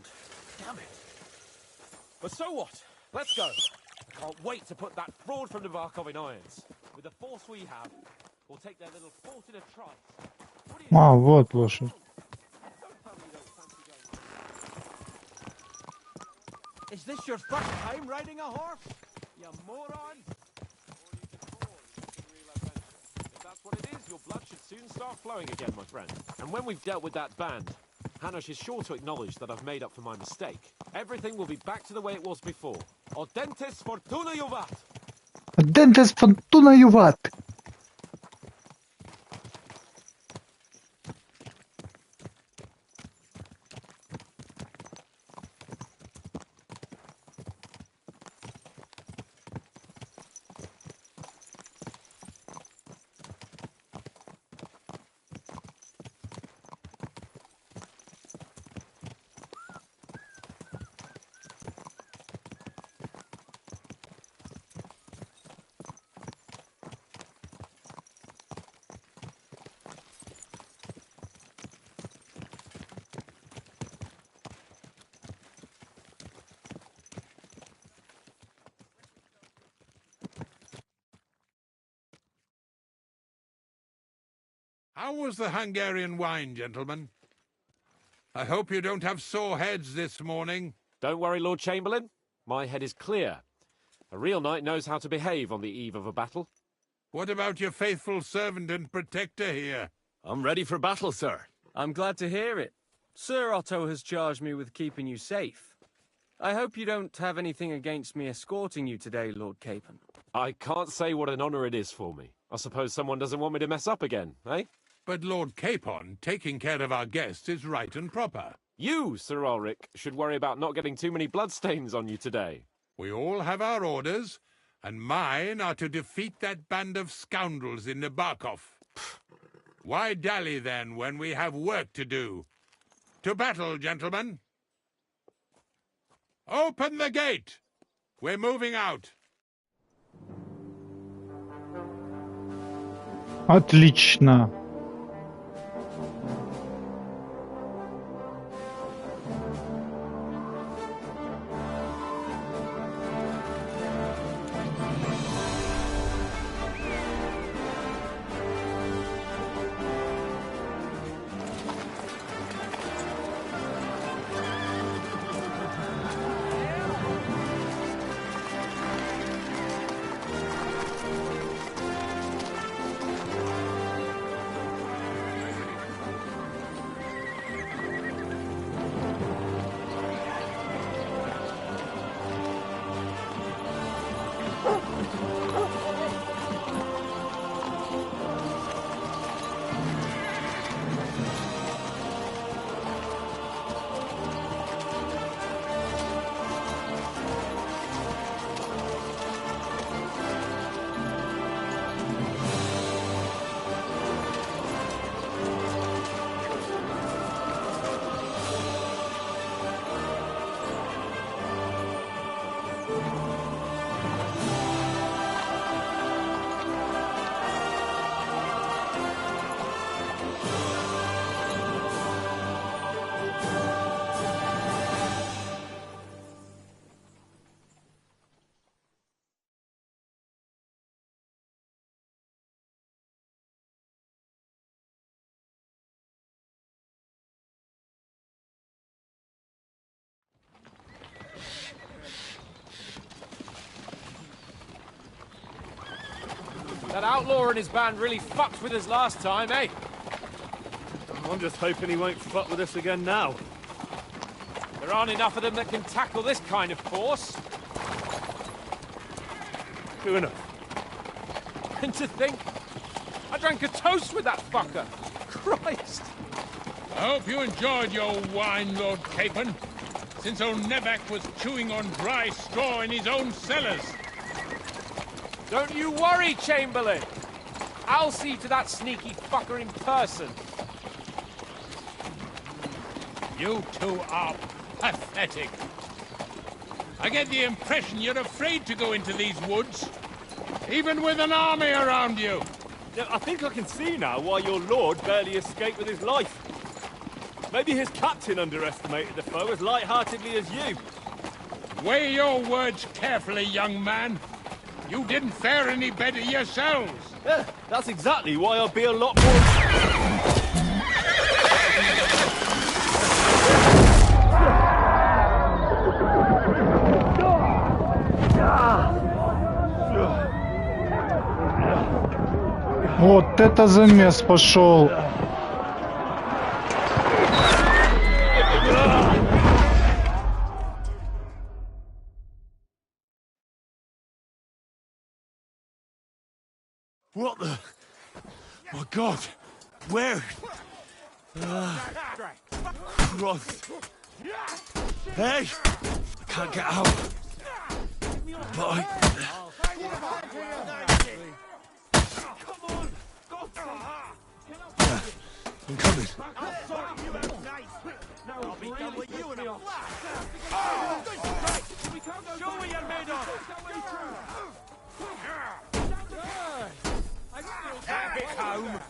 Damn it. But so what? Let's go. I can't wait to put that fraud from Navarkov in irons. With the force we have, we'll take their little fort in a trice. А, вот лошадь. Is this your first time riding a horse? You moron! If that's what it is, your blood should soon start flowing again, my friend. And when we've dealt with that band, Hanush is sure to acknowledge that I've made up for my mistake. Everything will be back to the way it was before. Audentes fortuna juvat! Dentes fortuna juvat! How was the Hungarian wine, gentlemen? I hope you don't have sore heads this morning. Don't worry, Lord Chamberlain. My head is clear. A real knight knows how to behave on the eve of a battle. What about your faithful servant and protector here? I'm ready for battle, sir. I'm glad to hear it. Sir Otto has charged me with keeping you safe. I hope you don't have anything against me escorting you today, Lord Capon. I can't say what an honor it is for me. I suppose someone doesn't want me to mess up again, eh? But Lord Capon, taking care of our guests is right and proper. You, Sir Ulrich, should worry about not getting too many bloodstains on you today. We all have our orders, and mine are to defeat that band of scoundrels in Nabokov. Why dally, then, when we have work to do? To battle, gentlemen! Open the gate! We're moving out. Отлично. That outlaw and his band really fucked with us last time, eh? I'm just hoping he won't fuck with us again now. There aren't enough of them that can tackle this kind of force. True enough. And to think, I drank a toast with that fucker. Christ! I hope you enjoyed your wine, Lord Capon, since old Nevak was chewing on dry straw in his own cellars. Don't you worry, Chamberlain. I'll see to that sneaky fucker in person. You two are pathetic. I get the impression you're afraid to go into these woods, even with an army around you. Yeah, I think I can see now why your lord barely escaped with his life. Maybe his captain underestimated the foe as light-heartedly as you. Weigh your words carefully, young man. You didn't fare any better yourselves. Yeah, that's exactly why I'll be a lot more... Вот Вот это замес пошел. What the? My God! Where? Christ! Hey! I can't get out. But I'm coming. I'll be done with you in a flash. Show me your made of. Back home.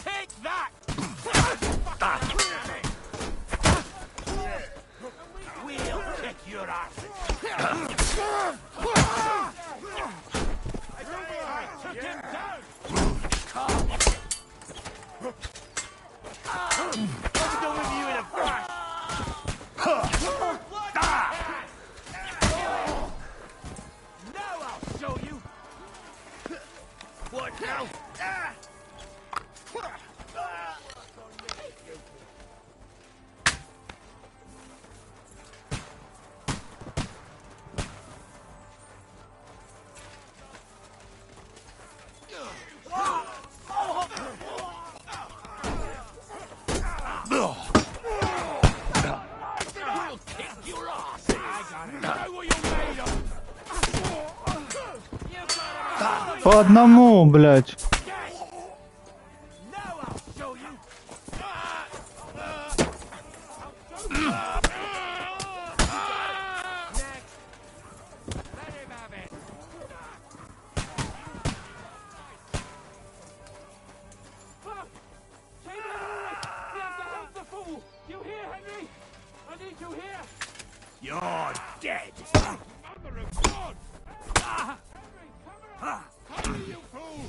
Take that! We'll kick your ass. Took him down. I'll be done with you in a flash. Now I'll show you. What now? По одному, блядь. You're dead. Mother of God! Come you fool!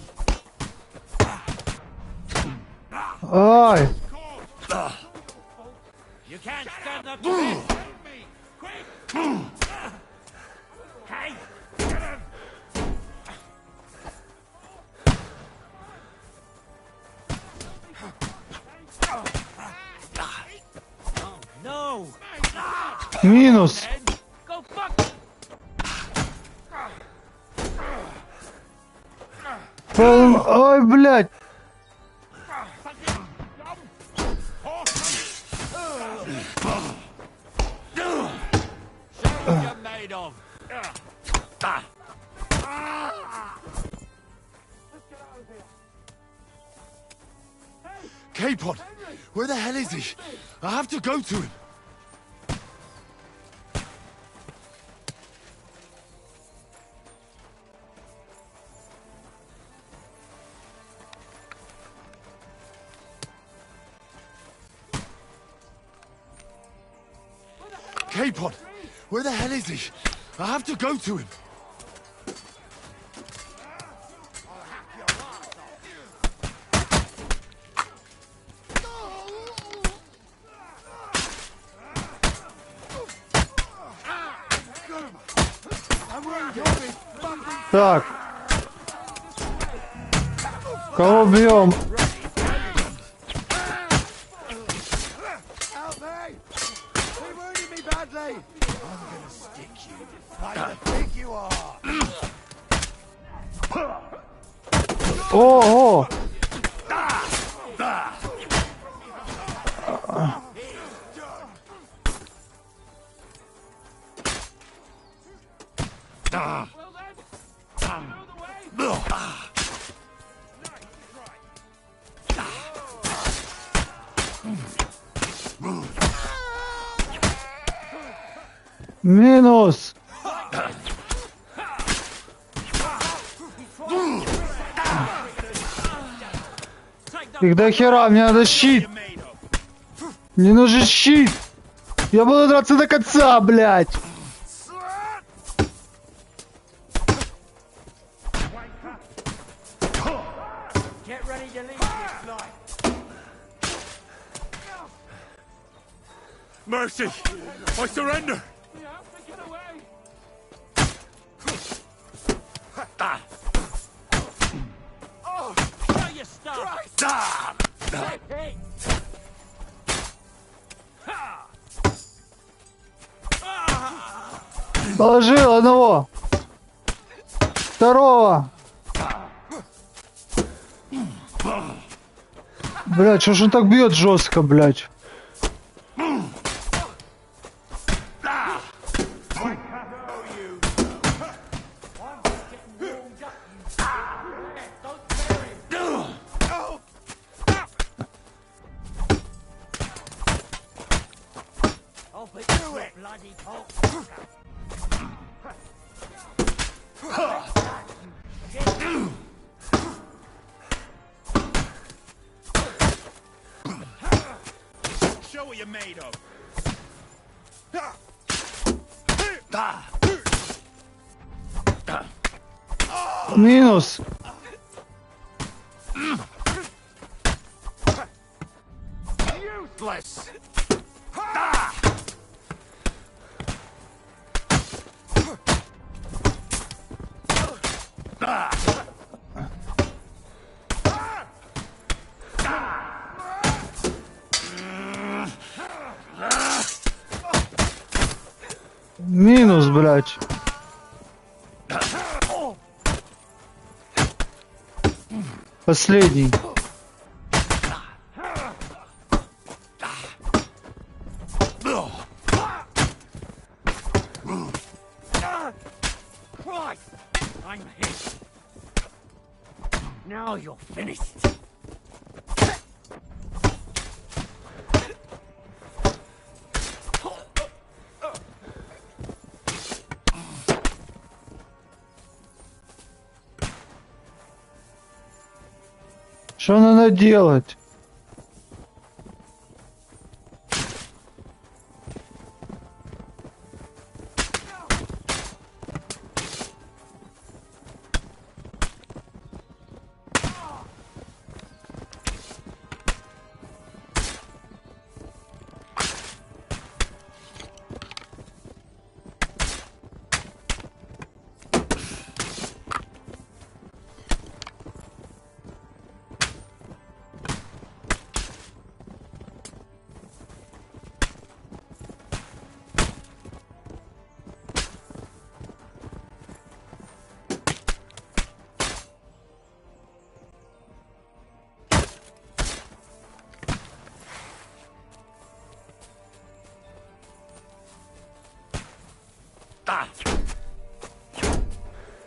Ай! You can't stand up to this! Quick! Hey! Get him! No! Минус. Go fuck! Ой, блядь. You're made of. K-Pod! Where the hell is he? I have to go to him. K-Pod! Where the hell is he? I have to go to him. Так. Кого бьем? Help me! He wounded me badly! I'm gonna stick you like I think you are! Ого! Минус! Их до хера, мне надо щит! Мне нужен щит! Я буду драться до конца, блядь! Get ready to leave this life. Mercy! I surrender! Oh, show your stuff. Положил одного. Второго. Блядь, что ж он так бьет жестко, блядь? Show what you're made of. Минус. Useless. Минус, блядь. Последний. Christ! I'm hit. Now you're finished. Что надо делать?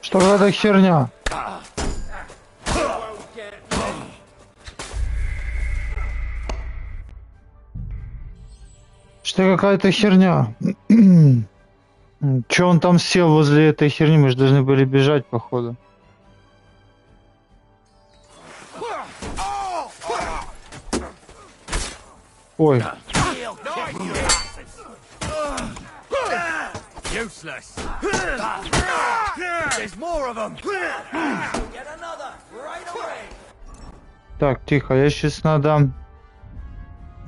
Что за херня? Что какая-то херня? Че он там сел возле этой херни? Мы же должны были бежать, походу. Ой. Useless. There's more of them. Get another right away. Так, тихо, я сейчас надо...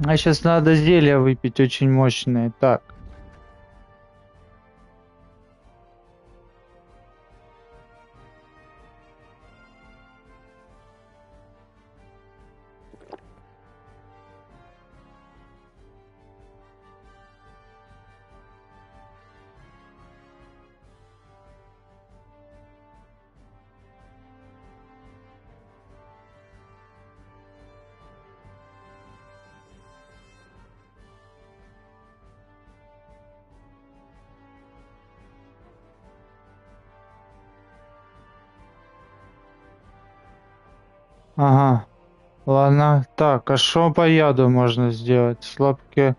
А сейчас надо зелье выпить очень мощное. Так. Ага. Ладно. Так, а что по яду можно сделать? Слабки.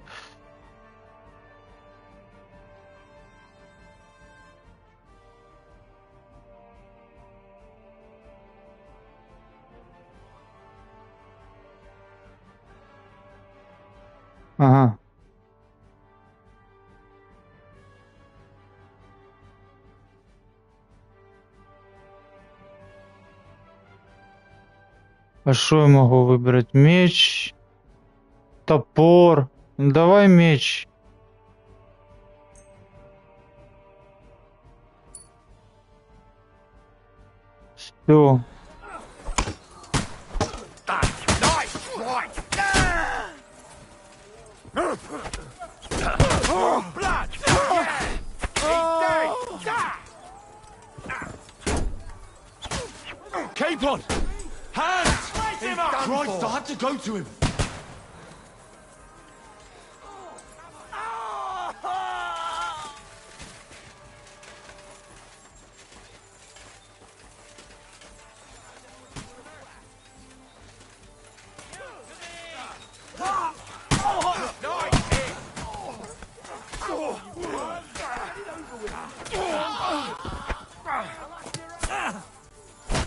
Ага. А что я могу выбрать? Меч, топор. Ну, давай меч. Все. Capon! Hands! Christ, I had to go to him.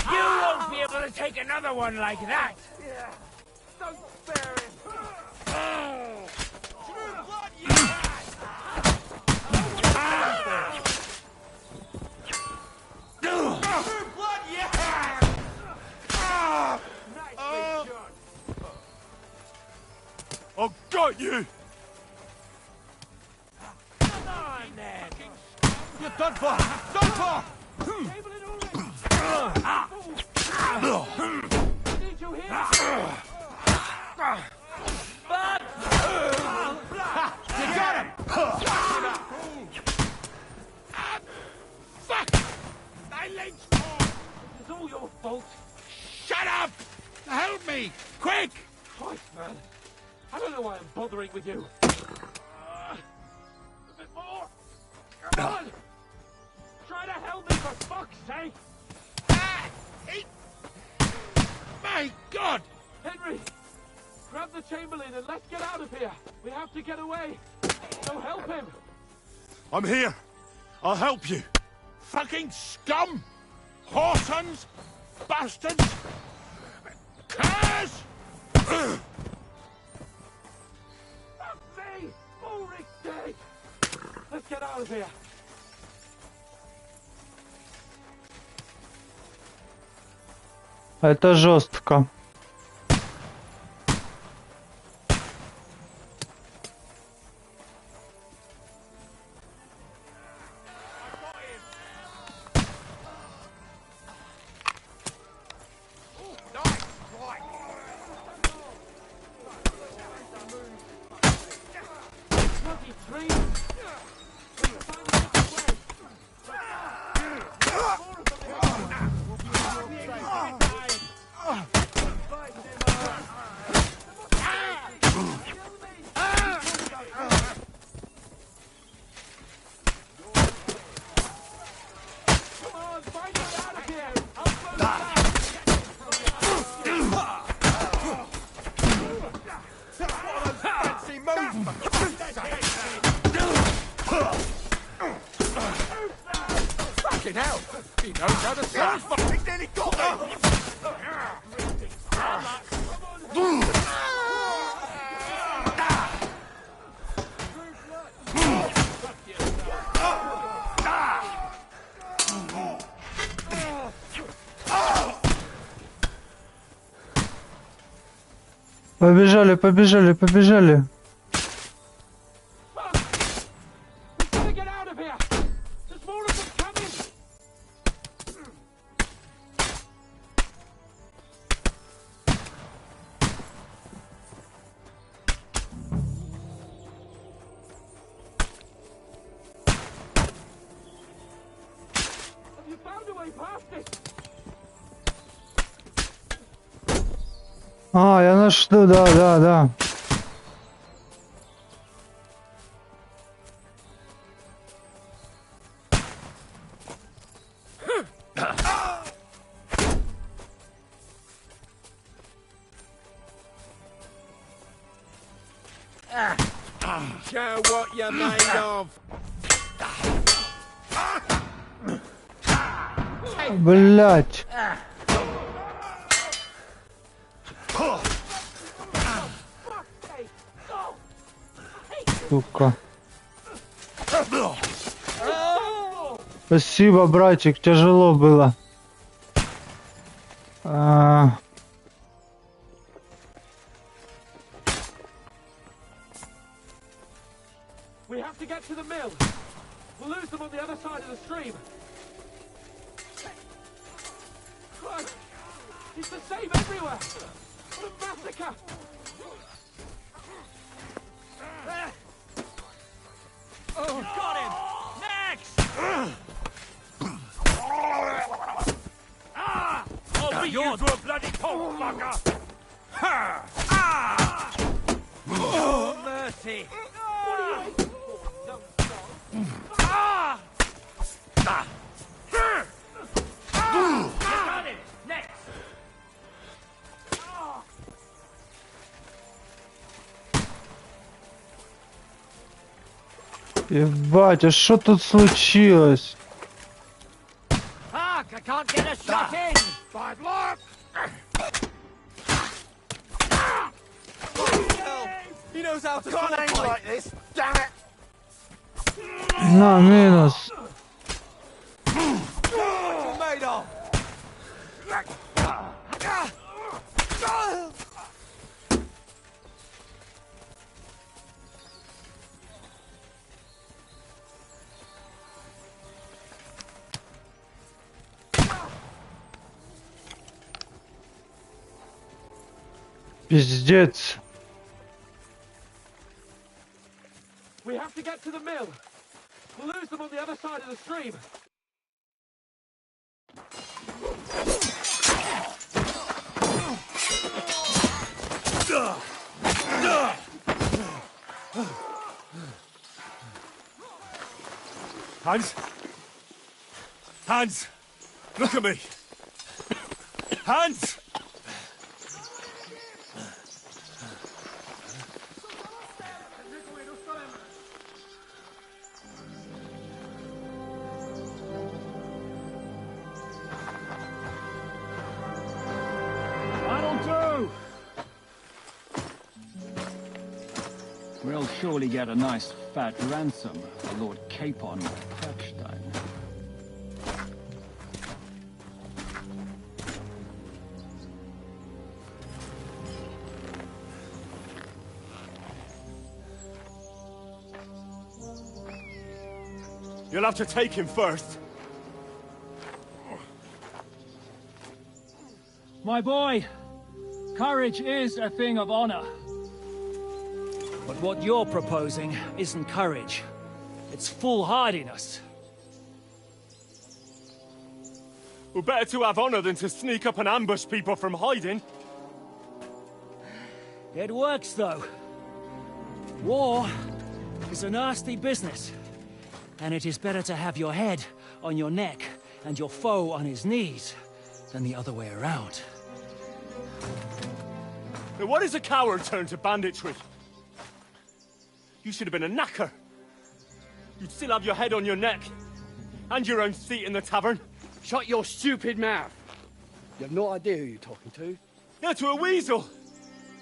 You won't be able to take another one like that! Don't spare him! I've got you! Come on, then! You're done for! Done for! Did you hear? You got him! Fuck! My legs! It's all your fault. Shut up! Help me! Quick! Christ, man. I don't know why I'm bothering with you. A bit more. Come on! Try to help me, for fuck's sake! My God! Henry! Grab the Chamberlain and let's get out of here. We have to get away. So help him. I'm here. I'll help you. Fucking scum! Whoresons! Bastards! Curs! Fuck me! Ulrich's dead! Let's get out of here. Это жестко. Fucking hell! He knows how to sell fucking nearly got me! Побежали, побежали, побежали. А, я нашел, да, да, да. Show what you're made of! Блять. Сука. Спасибо, братик, тяжело было. We have to get to the mill. We'll lose them on the other side of the stream. Christ. It's the same everywhere! What a massacre! Oh, got him! Next! I'll beat you to a bloody pulp, fucker! Oh, mercy! Got him! Next! Ебать, а что тут случилось? Fuck, I can't get a shot in! Bad luck! He knows how to Can't aim fight. like this, damn it! На, минус. What you made of? Пиздец. We have to get to the mill. We'll lose them on the other side of the stream. Hans? Hans! Look at me! Hans! That'll do! We'll surely get a nice fat ransom for Lord Capon of Kirkstein. You'll have to take him first. My boy, courage is a thing of honor. But what you're proposing isn't courage. It's foolhardiness. Well, better to have honor than to sneak up and ambush people from hiding. It works, though. War is a nasty business. And it is better to have your head on your neck and your foe on his knees than the other way around. Now, what is a coward turn to banditry? You should have been a knacker. You'd still have your head on your neck. And your own seat in the tavern. Shut your stupid mouth. You have no idea who you're talking to. Yeah, to a weasel.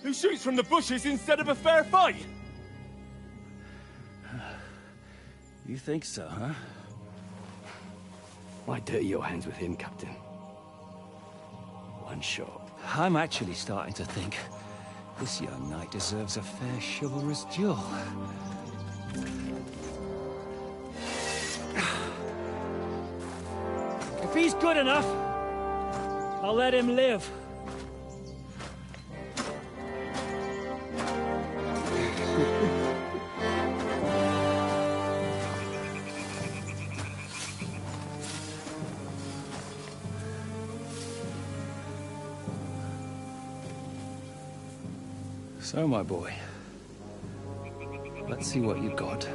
Who shoots from the bushes instead of a fair fight. You think so, huh? Why dirty your hands with him, Captain? One shot. I'm actually starting to think this young knight deserves a fair chivalrous duel. If he's good enough, I'll let him live. So, my boy, let's see what you got.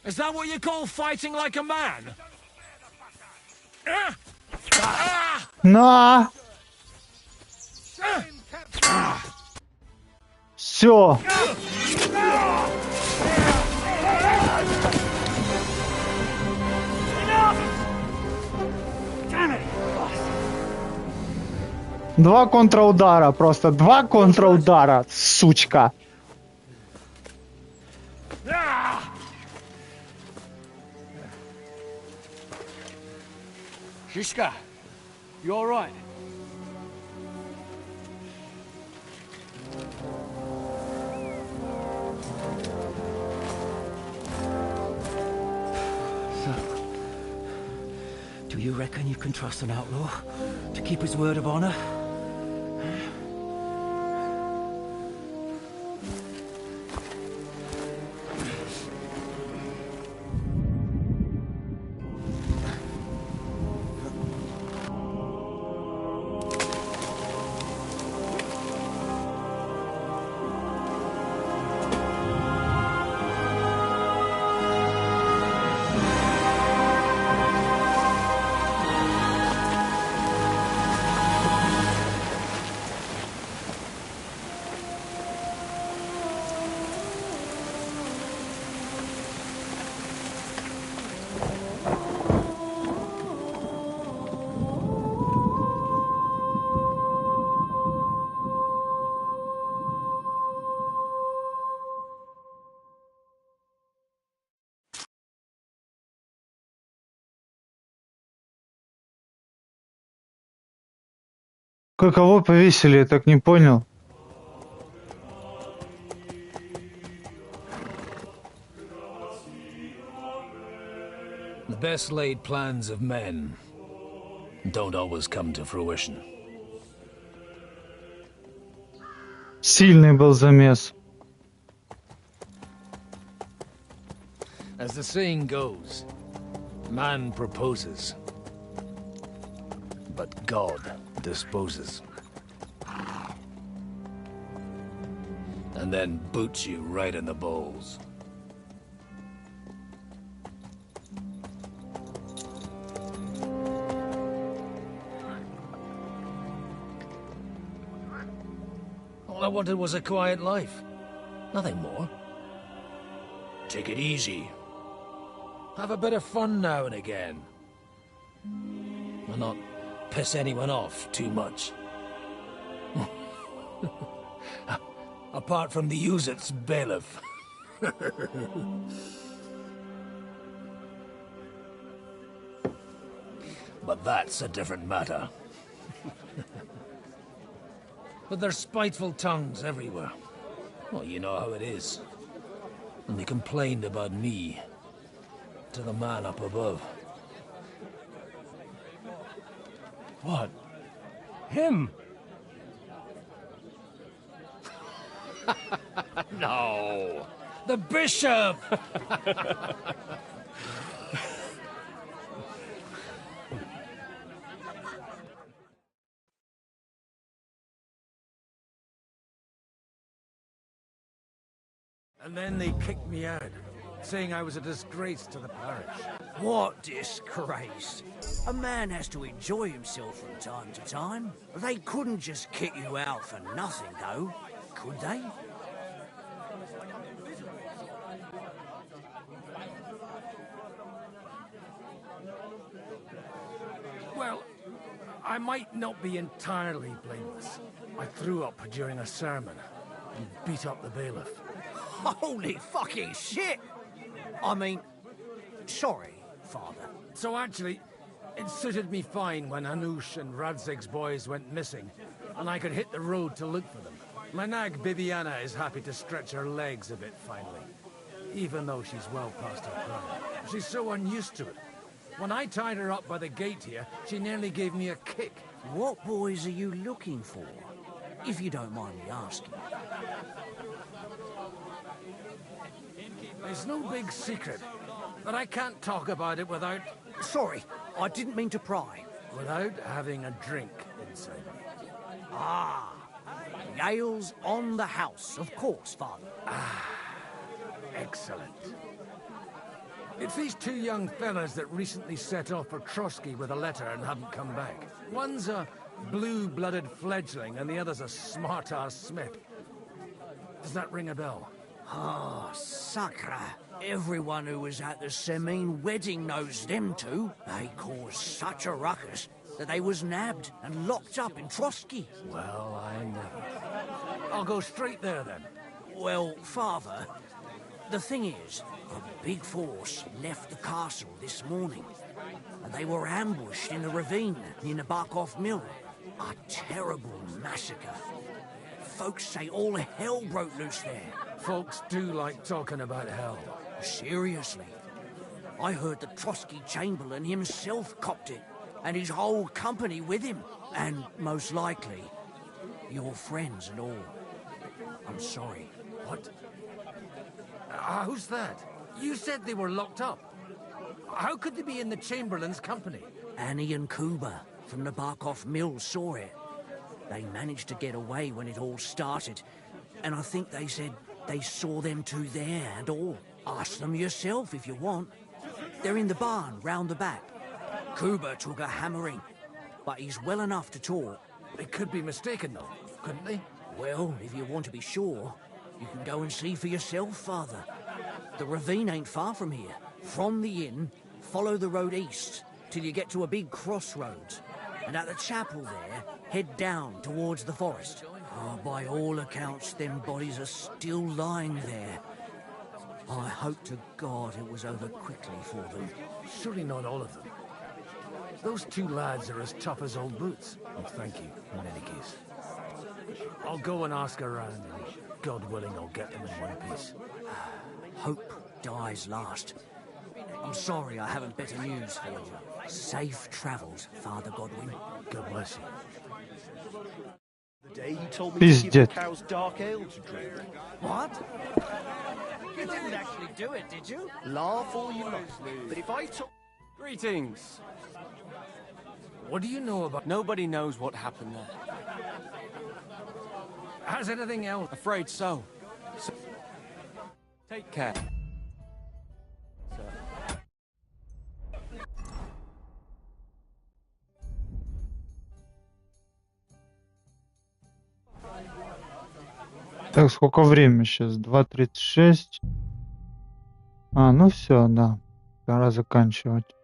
Is that what you call fighting like a man? На! Все. Два контраудара, просто два контраудара, сучка. Shishka, you all right? You reckon you can trust an outlaw to keep his word of honor? Кого повесили, я так не понял. The best laid plans of men don't always come to fruition. Сильный был замес. As the saying goes, man proposes, but God disposes. And then boots you right in the balls. All I wanted was a quiet life. Nothing more. Take it easy. Have a bit of fun now and again. And not piss anyone off too much. Apart from the Uzit's bailiff. But that's a different matter. But there's spiteful tongues everywhere. Well, you know how it is. And they complained about me to the man up above. What? Him? No! The bishop! And then they kicked me out, saying I was a disgrace to the parish. What disgrace? A man has to enjoy himself from time to time. They couldn't just kick you out for nothing, though, could they? Well, I might not be entirely blameless. I threw up during a sermon and beat up the bailiff. Holy fucking shit! I mean, sorry, Father. So actually, it suited me fine when Hanush and Radzig's boys went missing, and I could hit the road to look for them. My nag Bibiana is happy to stretch her legs a bit finally, even though she's well past her prime. She's so unused to it. When I tied her up by the gate here, she nearly gave me a kick. What boys are you looking for, if you don't mind me asking? It's no big secret, but I can't talk about it without... Sorry, I didn't mean to pry. Without having a drink inside me. Ah, the ale's on the house, of course, Father. Ah, excellent. It's these two young fellas that recently set off for Trotsky with a letter and haven't come back. One's a blue-blooded fledgling and the other's a smart-ass smith. Does that ring a bell? Ah, Sakra. Everyone who was at the Semine wedding knows them two. They caused such a ruckus that they was nabbed and locked up in Trotsky. Well, I never. I'll go straight there, then. Well, Father, the thing is, a big force left the castle this morning, and they were ambushed in the ravine near the Barkov Mill. A terrible massacre. Folks say all hell broke loose there. Folks do like talking about hell. Seriously. I heard the Trotsky Chamberlain himself copped it. and his whole company with him. And most likely, your friends and all. I'm sorry. What? How's that? You said they were locked up. How could they be in the Chamberlain's company? Annie and Kuba from the Barkoff Mill saw it. They managed to get away when it all started. And I think they said they saw them two there and all. Ask them yourself if you want. They're in the barn, round the back. Kuba took a hammering, but he's well enough to talk. They could be mistaken, though, couldn't they? Well, if you want to be sure, you can go and see for yourself, Father. The ravine ain't far from here. From the inn, follow the road east till you get to a big crossroads. And at the chapel there, head down towards the forest. Oh, by all accounts, them bodies are still lying there. I hope to God it was over quickly for them. Surely not all of them. Those two lads are as tough as old boots. Oh, thank you, in any case. I'll go and ask around, and God willing, I'll get them in one piece. Hope dies last. I'm sorry I haven't better news for you. Safe travels, Father Godwin. God bless you. The day you told me to give the Пиздец. cows dark ale to drink. What? You didn't actually do it, did you? Laugh all you like. But if I told... Greetings. What do you know about... Nobody knows what happened there. Has anything else? Afraid so. Take care. Так, сколько времени сейчас? 2:36. А, ну все, да. Пора заканчивать.